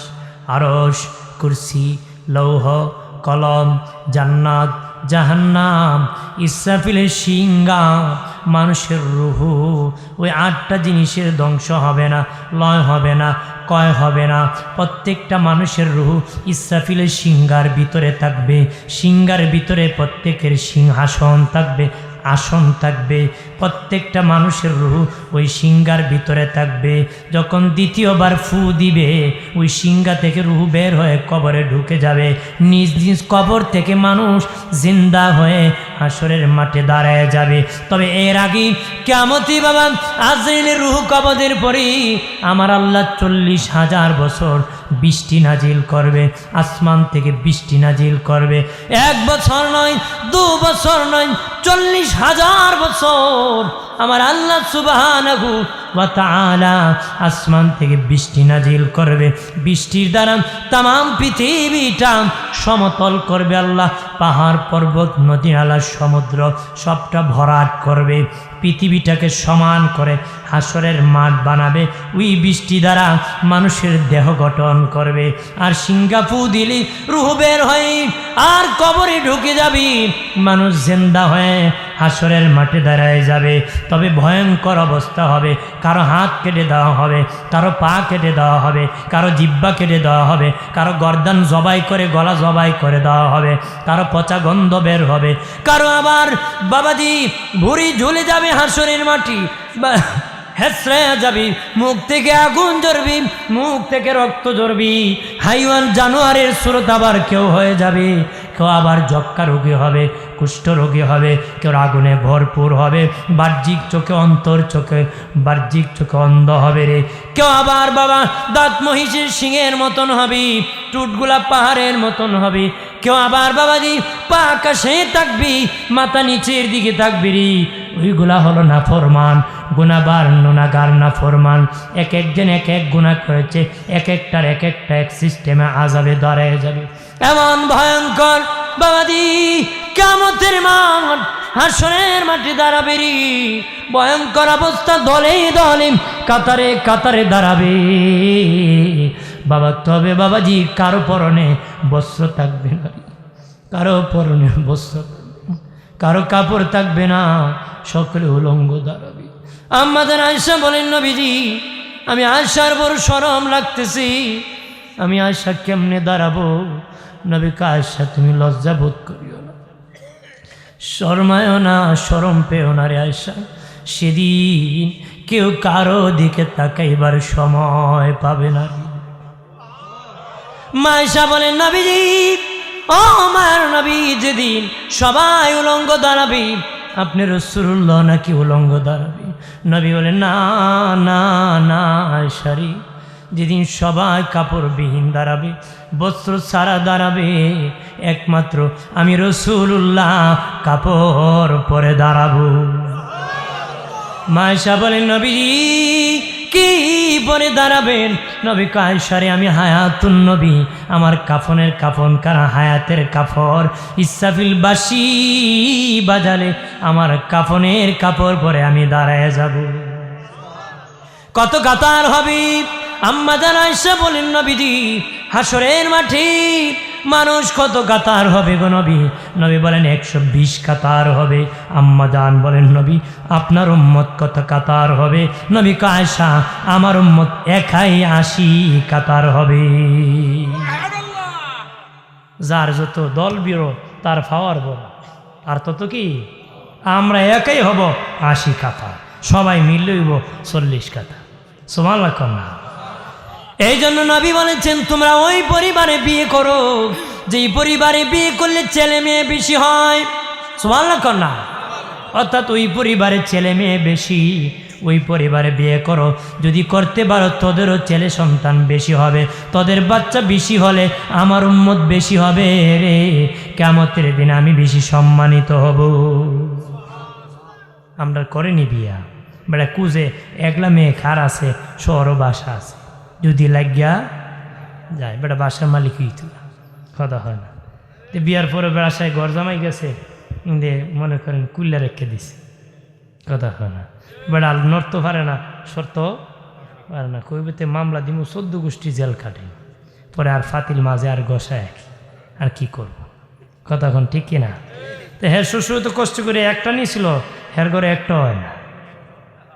আরশ, কুরসি, লৌহ, কলম, জান্নাত, জাহান্নাম, ইসরাফিলের সিংহা, মানুষের রুহু। ওই 8টা জিনিসের ধ্বংস হবে না, লয় হবে না, কয় হবে না। প্রত্যেকটা মানুষের রুহু ইসরাফিলের সিংহার ভিতরে থাকবে। সিংহার ভিতরে প্রত্যেকের সিংহাসন থাকবে, আসন থাকবে। প্রত্যেকটা মানুষের রুহু ওই সিংহার ভিতরে থাকবে। যখন দ্বিতীয়বার ফু দিবে, ওই সিংহা থেকে রুহু বের হয়ে কবরে ঢুকে যাবে। নিজ নিজ কবর থেকে মানুষ জিন্দা হয়ে হাসরের মাঠে দাঁড়ায় যাবে। তবে এর আগে কিয়ামতি বাবা, আজরাইলের রুহু কবজের পরেই আমার আল্লাহ 40,000 বছর বৃষ্টি নাজিল করবে, আসমান থেকে বৃষ্টি নাজিল করবে। 1 বছর নয়, 2 বছর নয়, 40,000 বছর আমার আল্লাহ সুবহানাহু ওয়া তাআলা আসমান থেকে বৃষ্টি নাজিল করবে। বৃষ্টির দ্বারা তাম পৃথিবীটা সমতল করবে আল্লাহ। পাহাড়, পর্বত, নদী, নালা, সমুদ্র সবটা ভরাট করবে। পৃথিবীটাকে সমান করে হাসরের মাঠ বানাবে। ওই বৃষ্টি দ্বারা মানুষের দেহ গঠন করবে। আর সিংহাফু দিলি রুহ বের হয়ে আর কবরে ঢুকে যাবি, মানুষ জিন্দা হয়ে হাসরের মাঠে দাঁড়ায় যাবে। তবে ভয়ঙ্কর অবস্থা হবে। কারো হাত কেটে দেওয়া হবে, কারো পা কেটে দেওয়া হবে, কারো জিহ্বা কেটে দেওয়া হবে, কারো গর্দান জবাই করে গলা জবাই করে দেওয়া হবে, কারো পচা গন্ধ বের হবে, কারো আবার বাবাজি ভুঁড়ি ঝুলে যাবে হাসরের মাটি, হেসড়ে যাবি, মুখ থেকে আগুন জ্বরবি, মুখ থেকে রক্ত জ্বরবি। হাইওয়ান জানোয়ারের সুরত আবার কেউ হয়ে যাবে, কেউ আবার যক্কা রোগী হবে, কুষ্ঠ রোগী হবে, কেউ আগুনে ভরপুর হবে, বাহ্যিক চোখে অন্তর চোখে বাহ্যিক চোখে অন্ধ হবে রে। কেউ আবার বাবা দাঁত মহিষের সিংহের মতন হবে, টুটগুলা পাহাড়ের মতন হবে। কেউ আবার বাবাজি পা আকাশে থাকবি, মাথা নিচের দিকে থাকবি রে। ওইগুলা হলো নাফরমান, গুনাহগার, গুনাহগার, নাফরমান। এক একজন এক এক গুনাহ করেছে, এক একটার এক একটা এক সিস্টেমে আযাবে দাঁড়ায় যাবে। এমন ভয়ঙ্কর বাবাজি কিয়ামতের মাঠ, হাসরের মাঠে দাঁড়াবে রে। ভয়ঙ্কর অবস্থা, দলে দলে কাতারে কাতারে দাঁড়াবে বাবা। তবে বাবাজি কারো পরনে বস্ত্র থাকবে না, কারো পরনে বস্ত্র, কারো কাপড় থাকবে না, সকলে উলঙ্গ দাঁড়াবে। আম্মাজান আয়েশা বলেন, নবীজি আমি আয়েশার বড় শরম লাগতেছি, আমি আয়েশা কেমনে দাঁড়াবো? নবী কয়, আয়েশা তুমি লজ্জা বোধ করিও না, শরমায়ও না, শরম পেও না রে আয়েশা। সেদিন কেউ কারো দিকে তাকাইবার সময় পাবে না। মা আয়েশা বলেন, নবীজি ও আমার নবী, যেদিন সবাই উলঙ্গ দাঁড়াবে, আপনি রাসূলুল্লাহ নাকি উলঙ্গ দাঁড়াবে? নবী বলেন, না না না আয়েশা রে, যেদিন সবাই কাপড়বিহীন দাঁড়াবে, বস্ত্র ছাড়া দাঁড়াবে, একমাত্র আমি রাসূলুল্লাহ কাপড় পরে দাঁড়াবো। মা আয়েশা বলেন, নবীজি কি পরে দাঁড়াবেন? নবী কয়, আয়েশা রে আমি হায়াতুন নবী, আমার কাফনের কাফন কারা হায়াতের কাপড়। ইসরাফিল বাঁশি বাজালে আমার কাফনের কাপড় পরে আমি দাঁড়ায় যাব। কত কাতার হবে? আম্মাজান আয়েশা বলেন, নবীজি হাসরের মাঠে মানুষ কত কাতার হবে গো নবী? নবী বলেন 120 কাতার হবে। আম্মাজান বলেন, নবী আপনার উম্মত কত কাতার হবে? নবী কয়, আয়েশা আমার উম্মত 81 কাতার হবে। যার যত দল বিরো তার পাওয়ার বড়, আর তত কি আমরা একাই হব 80 কাতার, সবাই মিললেই 40 কাতার। সুবহানাল্লাহ। এই জন্য নবী বলেছেন তোমরা ওই পরিবারে বিয়ে করো যেই পরিবারে বিয়ে করলে ছেলে মেয়ে বেশি হয়। সুবহানাল্লাহ কন্যা। অর্থাৎ ওই পরিবারে ছেলে মেয়ে বেশি, ওই পরিবারে বিয়ে করো। যদি করতে পারো তোদেরও ছেলে সন্তান বেশি হবে, তোদের বাচ্চা বেশি হলে আমার উম্মত বেশি হবে রে। কিয়ামতের দিন আমি বেশি সম্মানিত হব। আমরা করিনি বিয়া, বেড়া কুজে একলা মেয়ে খার আছে, শহর বাসা আছে, যদি লাগিয়া যায় বেটা বাসার মালিক হইত কথা হয় না। বিয়ার পরে বাসায় ঘর জামাই গেছে, মনে করেন কুল্লা রেখে দিছে, কথা হয় না। বেড়া নড়তে পারে না, শর্ত পারে না, কইবেতে মামলা দিমু 14 গোষ্ঠী জেল খাটে, পরে আর ফাতিল মাঝে আর গসায় আর কি করব, কথা এখন ঠিক কিনা। তো হ্যাঁ শ্বশুর তো কষ্ট করে একটা নিয়েছিল, হের ঘরে একটা হয় না,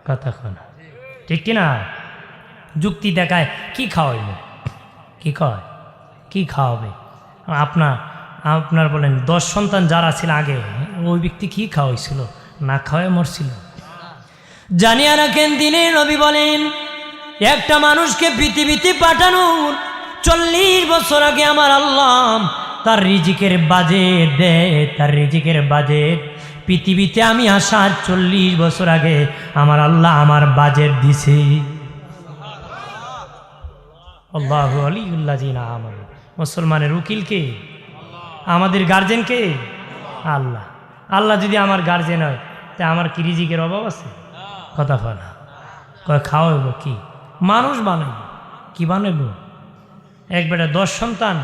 কথা হয় না ঠিক কিনা। যুক্তি দেখায় কি খাওয়াইব, কি কয় কি খাওয়াবে। আপনার বলেন 10 সন্তান যারা ছিল আগে, ওই ব্যক্তি কি খাওয়াইছিল, না খাওয়াই মরছিল। জানিয়া রাখেন দিনের নবী বলেন একটা মানুষকে পৃথিবীতে পাঠানোর 40 বছর আগে আমার আল্লাহ তার রিজিকের বাজেট দেয়। তার রিজিকের বাজেট পৃথিবীতে আমি আসার 40 বছর আগে আমার আল্লাহ আমার বাজেট দিছে। আল্লাহু আলিউল্লাযিনা আমানু। মুসলমানের উকিল কে? আমাদের গার্জেন কে? আল্লাহ। আল্লাহ যদি আমার গার্জেন হয় তা আমার কি রিজিকের অভাব আছে? কথা কয় না, কয় খাওয়াইব কি, মানুষ বানাইব, কি বানাইব। এক বেটা 10 সন্তান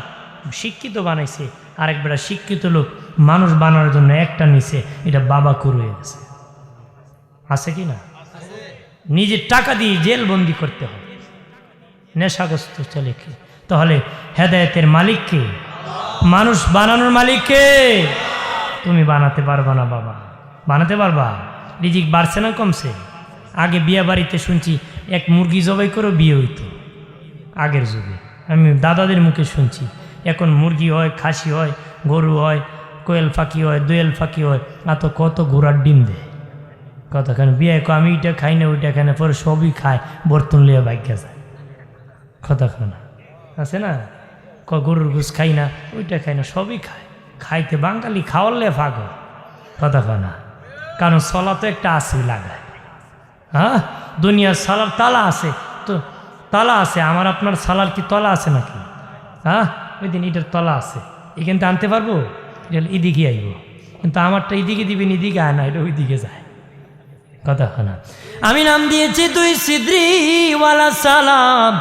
শিক্ষিত বানাইছে, আরেক বেটা শিক্ষিত লোক মানুষ বানানোর জন্য একটা নিছে, এটা বাবা কুর হয়ে গেছে। আছে কি না? নিজের টাকা দিয়ে জেলবন্দি করতে হবে, নেশাগ্রস্ত ছেলেকে। তাহলে হেদায়েতের মালিককে, মানুষ বানানোর মালিককে তুমি বানাতে পারবা না বাবা, বানাতে পারবা? রিজিক বাড়ছে না কমছে? আগে বিয়ে বাড়িতে শুনছি এক মুরগি জবাই করে বিয়ে হইতো, আগের যুগে আমি দাদাদের মুখে শুনছি। এখন মুরগি হয়, খাসি হয়, গরু হয়, কোয়েল ফাঁকি হয়, দোয়েল ফাঁকি হয়, তো কত ঘোড়ার ডিম দেয়। কতখানি বিয়ে আমি ওইটা খাই না ওইটা খাই না, পরে সবই খায়, বর্তন লিয়ে ভাগ্যা যায়। কতক্ষণ আছে না, গরুর গুছ খাই না ওইটা খাই না, সবই খায়। খাইতে বাঙালি খাওয়ালে ফাগল, কতক্ষণ না। কারণ সলা তো একটা আসি লাগায়, হ্যাঁ দুনিয়ার সালার তালা আছে, তো তালা আছে, আমার আপনার সালার কি তলা আছে নাকি? হ্যাঁ ওই দিন এটার তলা আছে, এখানটা আনতে পারবো, এটা এদিকে আইব, কিন্তু আমারটা এদিকে দিবেন, এদিকে আয় না, এটা ওইদিকে যায়। কথা না, আমি নাম দিয়েছি তুই সিদ্রিওয়ালা সালাম,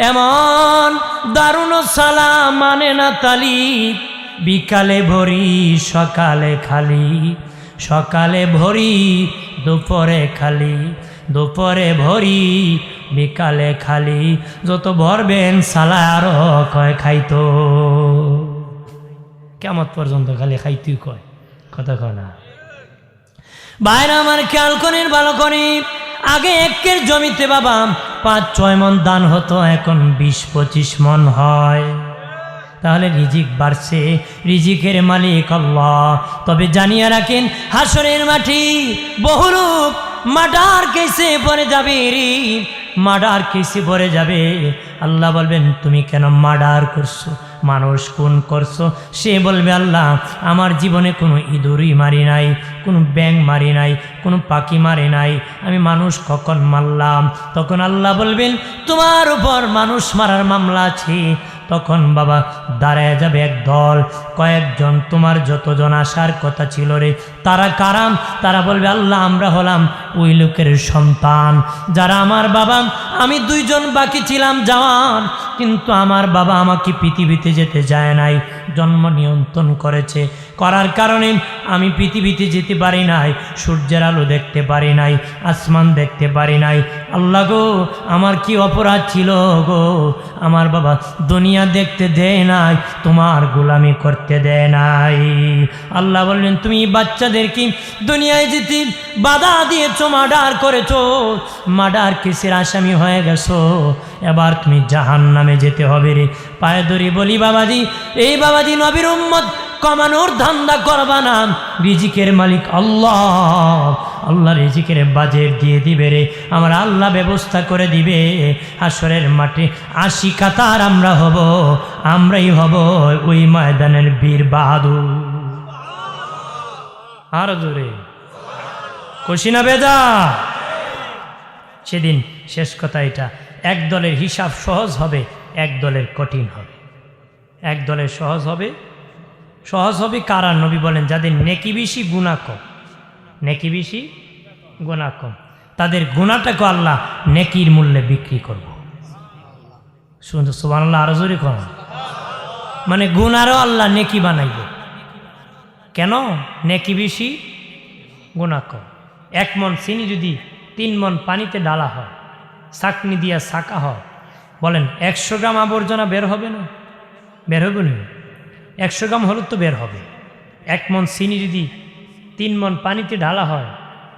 এমন দারুণ সালাম মানে না তালি, বিকালে ভরি সকালে খালি, সকালে ভরি দুপুরে খালি, দুপুরে ভরি বিকালে খালি, যত ভরবেন সালা আরো কয় খাইতো, কিয়ামত পর্যন্ত খালি খাইতুই কয়, কথা কয় না। বাইরে আমার খেয়াল করেন ভালো করে, আগে 1 জমিতে বাবা 5-6 মন ধান হতো, এখন 20-25 মন হয়। তাহলে রিজিক বাড়ছে, রিজিকের মালিক আল্লাহ। তবে জানিয়ে রাখেন হাসরের মাটি বহুরূপ মার্ডার কেসে পড়ে যাবে রে, মার্ডার কেসে পড়ে যাবে। আল্লাহ বলবেন তুমি কেন মার্ডার করছো, মানুষ খুন করছো? সে বলবে আল্লাহ আমার জীবনে কোনো ইঁদুরই মারি নাই, কোনো ব্যাঙ মারি নাই, কোনো পাখি মারি নাই, আমি মানুষ কখন মারলাম? তখন আল্লাহ বলবেন তোমার উপর মানুষ মারার মামলা আছে। তখন বাবা দাঁড়ায় যাবে এক দল, কয়েকজন, তোমার যতজন আসার কথা ছিল রে তারা কারাম? তারা বলবে আল্লাহ আমরা হলাম ওই লোকের সন্তান যারা আমার বাবা, আমি 2 জন বাকি ছিলাম জওয়ান, কিন্তু আমার বাবা আমাকে পৃথিবীতে যেতে যায় নাই, জন্ম নিয়ন্ত্রণ করেছে, করার কারণে আমি পৃথিবীতে যেতে পারি নাই, সূর্যের আলো দেখতে পারি নাই, আসমান দেখতে পারি নাই। আল্লাহ গো আমার কি অপরাধ ছিল গো, আমার বাবা দুনিয়া দেখতে দেয় নাই, তোমার গোলামি করতে দেয় নাই। আল্লাহ বললেন তুমি বাচ্চাদেরকে দুনিয়ায় যেতে বাধা দিয়েছো, মার্ডার করেছো, মার্ডার কেসের আসামি হয়ে গেছো, এবার তুমি জাহান্নামে যেতে হবে রে। পায়ে ধরে বলি বাবাজি, এই বাবাজি নবীর উম্মত কমানোর ধান্দা করবা না। রিজিকের মালিক আল্লাহ, আল্লাহ রিজিকের বাজেট দিয়ে দিবে রে, আমার আল্লাহ ব্যবস্থা করে দিবে। হাসরের মাঠে 80 কাতার আমরা হব, আমরাই হব ওই ময়দানের বীর বাহাদুর। আর জোরে খুশি না বেজা? সেদিন শেষ কথা এটা, এক দলের হিসাব সহজ হবে, এক দলের কঠিন হবে। এক দলের সহজ হবে কারা? নবী বলেন যাদের নেকি বেশি গুনাহ কম, নেকি বেশি গুনাহ কম, তাদের গুনাহটাকে আল্লাহ নেকির মূল্যে বিক্রি করব। শুনতে সুবহানাল্লাহ, আরো জোরে কর। মানে গুনারও আল্লাহ নেকি বানাইব। কেন? নেকি বেশি গুনাহ কম। 1 মণ চিনি যদি 3 মণ পানিতে ডালা হয়, ছাঁকনি দিয়া ছাঁকা হয়, বলেন 100 গ্রাম আবর্জনা বের হবে না? বের হবে না? 100 গ্রাম হলো তো বের হবে। 1 মণ চিনি যদি 3 মণ পানিতে ঢালা হয়,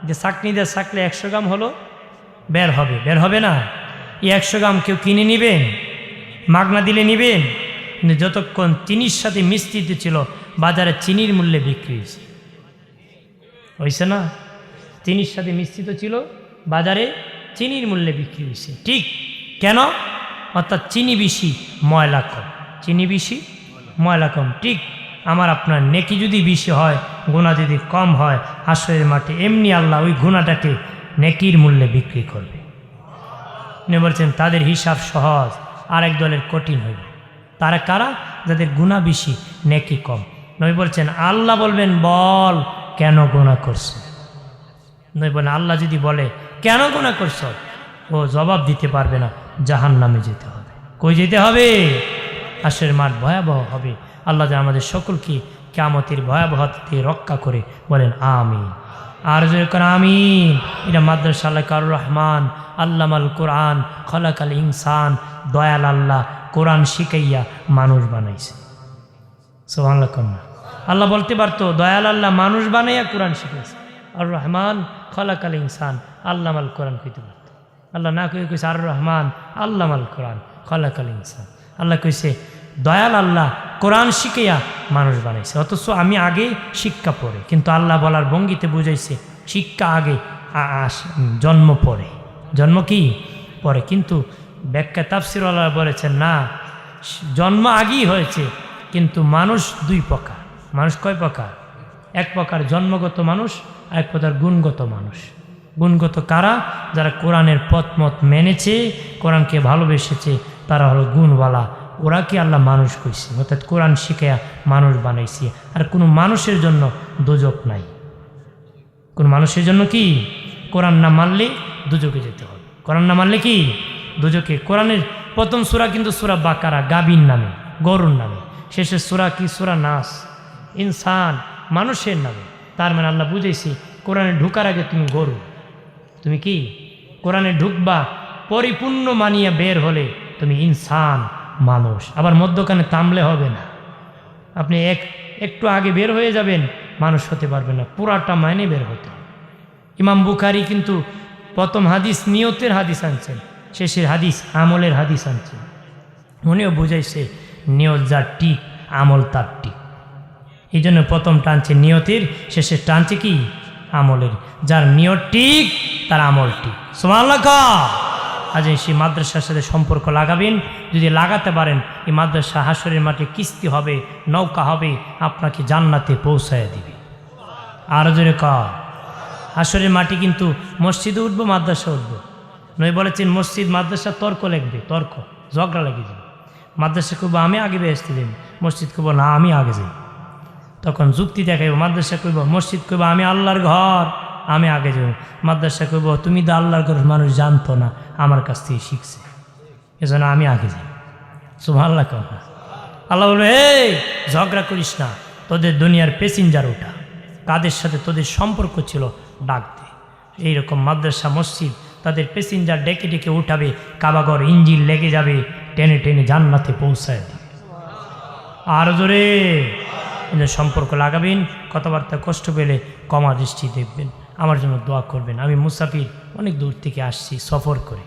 যে ছাঁকনি দিয়ে ছাঁকলে 100 গ্রাম হলো বের হবে, বের হবে না? এই 100 গ্রাম কেউ কিনে নেবেন? মাগনা দিলে নেবেন? কিন্তু যতক্ষণ চিনির সাথে মিশ্রিত ছিল, বাজারে চিনির মূল্যে বিক্রি হয়েছে না? চিনির সাথে মিশ্রিত ছিল, বাজারে চিনির মূল্যে বিক্রি হয়েছে। ঠিক কেন? অর্থাৎ চিনি বেশি ময়লা কম, চিনি বেশি ময়লা কম। ঠিক আমার আপনার নেকি যদি বেশি হয়, গুনাহ যদি কম হয়, হাসরের মাঠে এমনি আল্লাহ ওই গুনাহটাকে নেকির মূল্যে বিক্রি করবে। উনি বলছেন তাদের হিসাব সহজ, আর এক দলের কঠিন হইবে। তারা কারা? যাদের গুনাহ বেশি নেকি কম। নবী বলছেন আল্লাহ বলবেন বল কেন গুনাহ করছো? নবী বলেন আল্লাহ যদি বলে কেন গুনাহ করছো, ও জবাব দিতে পারবে না, জাহান্নামে যেতে হবে। কই যেতে হবে? হাসরের মাঠ ভয়াবহ হবে। আল্লাহ যেন আমাদের সকলকে কিয়ামতের ভয়াবহতা থেকে রক্ষা করে, বলেন আমিন। আর যখন আমিন। এটা মাদ্রাসা আল্লাহ কারুর রহমান আল্লামাল কোরআন খলাকাল ইনসান, দয়াল আল্লাহ কোরআন শিখাইয়া মানুষ বানাইছে। সুবহানাল্লাহ কন্যা। আল্লাহ বলতে পারতো দয়াল আল্লাহ মানুষ বানাইয়া কোরআন শিখাইছে। আর রহমান খলাকাল ইনসান আল্লামাল কোরআন কইতে পারত। আল্লাহ না কইছে আর রহমান আল্লামাল কোরআন খলাকাল ইনসান। আল্লাহ কইছে দয়াল আল্লাহ কোরআন শিখাইয়া মানুষ বানাইছে। অথচ আমি আগে শিক্ষা পড়ে, কিন্তু আল্লাহ বলার ভঙ্গিতে বুঝাইছে শিক্ষা আগে, জন্ম পরে। জন্ম কি পরে? কিন্তু ব্যাখ্যা তাফসীর আল্লাহ বলেছেন না, জন্ম আগেই হয়েছে, কিন্তু মানুষ 2 প্রকার। মানুষ কয় প্রকার? 1 প্রকার জন্মগত মানুষ, আর 1 প্রকার গুণগত মানুষ। গুণগত কারা? যারা কোরআনের পথমত মেনেছে, কোরআনকে ভালোবেসেছে, তারা হলো গুণওয়ালা। ওরা কি আল্লাহ মানুষ কইছে, অর্থাৎ কোরআন শিখাইয়া মানুষ বানাইছে। আর কোনো মানুষের জন্য দোজক নাই। কোন মানুষের জন্য কি? কোরআন না মানলে দোজকে যেতে হবে। কোরআন না মানলে কি? দোজকে। কোরআনের প্রথম সূরা কিন্তু সূরা বাকারা, গাবিন নামে, গরুর নামে। শেষের সূরা কি? সূরা নাস, ইনসান, মানুষের নামে। তার মানে আল্লাহ বুঝাইছি কোরআনে ঢুকার আগে তুমি গরু, তুমি কি কোরআনে ঢুকবা, পরিপূর্ণ মানিয়া বের হলে তুমি ইনসান, মানুষ। আবার মধ্যখানে থামলে হবে না। আপনি একটু আগে বের হয়ে যাবেন, মানুষ হতে পারবেন না, পুরাটা মাইনে বের হতে হবে। ইমাম বুখারী কিন্তু প্রথম হাদিস নিয়তের হাদিস আনছেন, শেষের হাদিস আমলের হাদিস আনছেন। উনিও বুঝাইছে নিয়ত যার ঠিক, আমল তার ঠিক। এই জন্য প্রথম টানছে নিয়তের, শেষের টানছে কি? আমলের। যার নিয়ত ঠিক তার আমল ঠিক। সুবহানাল্লাহ। আজ সেই মাদ্রাসার সাথে সম্পর্ক লাগাবেন। যদি লাগাতে পারেন, এই মাদ্রাসা হাসরের মাঠে কিস্তি হবে, নৌকা হবে, আপনাকে জান্নাতে পৌঁছায় দিবে। আর জোরে কর। হাসরের মাটি কিন্তু মসজিদে উঠবো, মাদ্রাসা উঠবো। নয় বলেছেন মসজিদ মাদ্রাসা তর্ক লাগবে, তর্ক ঝগড়া লেগে যাবে। মাদ্রাসা করবো আমি আগে বেহেস্তে দেব, মসজিদ করবো না আমি আগে যাই। তখন যুক্তি দেখাইব। মাদ্রাসা করবো, মসজিদ করবো আমি আল্লাহর ঘর, আমি আগে যাব। মাদ্রাসা করবো তুমি তো আল্লাহর ঘর, মানুষ জানতো না, আমার কাছ থেকে শিখছে, এজন্য আমি আগে যাই। সুবহানাল্লাহ। আল্লাহ বলবে এই ঝগড়া করিস না, তোদের দুনিয়ার প্যাসেঞ্জার ওঠা, কাদের সাথে তোদের সম্পর্ক ছিল ডাক দে। এইরকম মাদ্রাসা মসজিদ তাদের প্যাসেঞ্জার ডেকে ডেকে উঠাবে, কাবাগর ইঞ্জিন লেগে যাবে, টেনে টেনে জান্নাতে পৌঁছায় দিবে। আর জোরে সম্পর্ক লাগাবেন। কথাবার্তা কষ্ট পেলে ক্ষমা দৃষ্টি দেখবেন। আমার জন্য দোয়া করবেন। আমি মুসাফির, অনেক দূর থেকে আসছি সফর করে।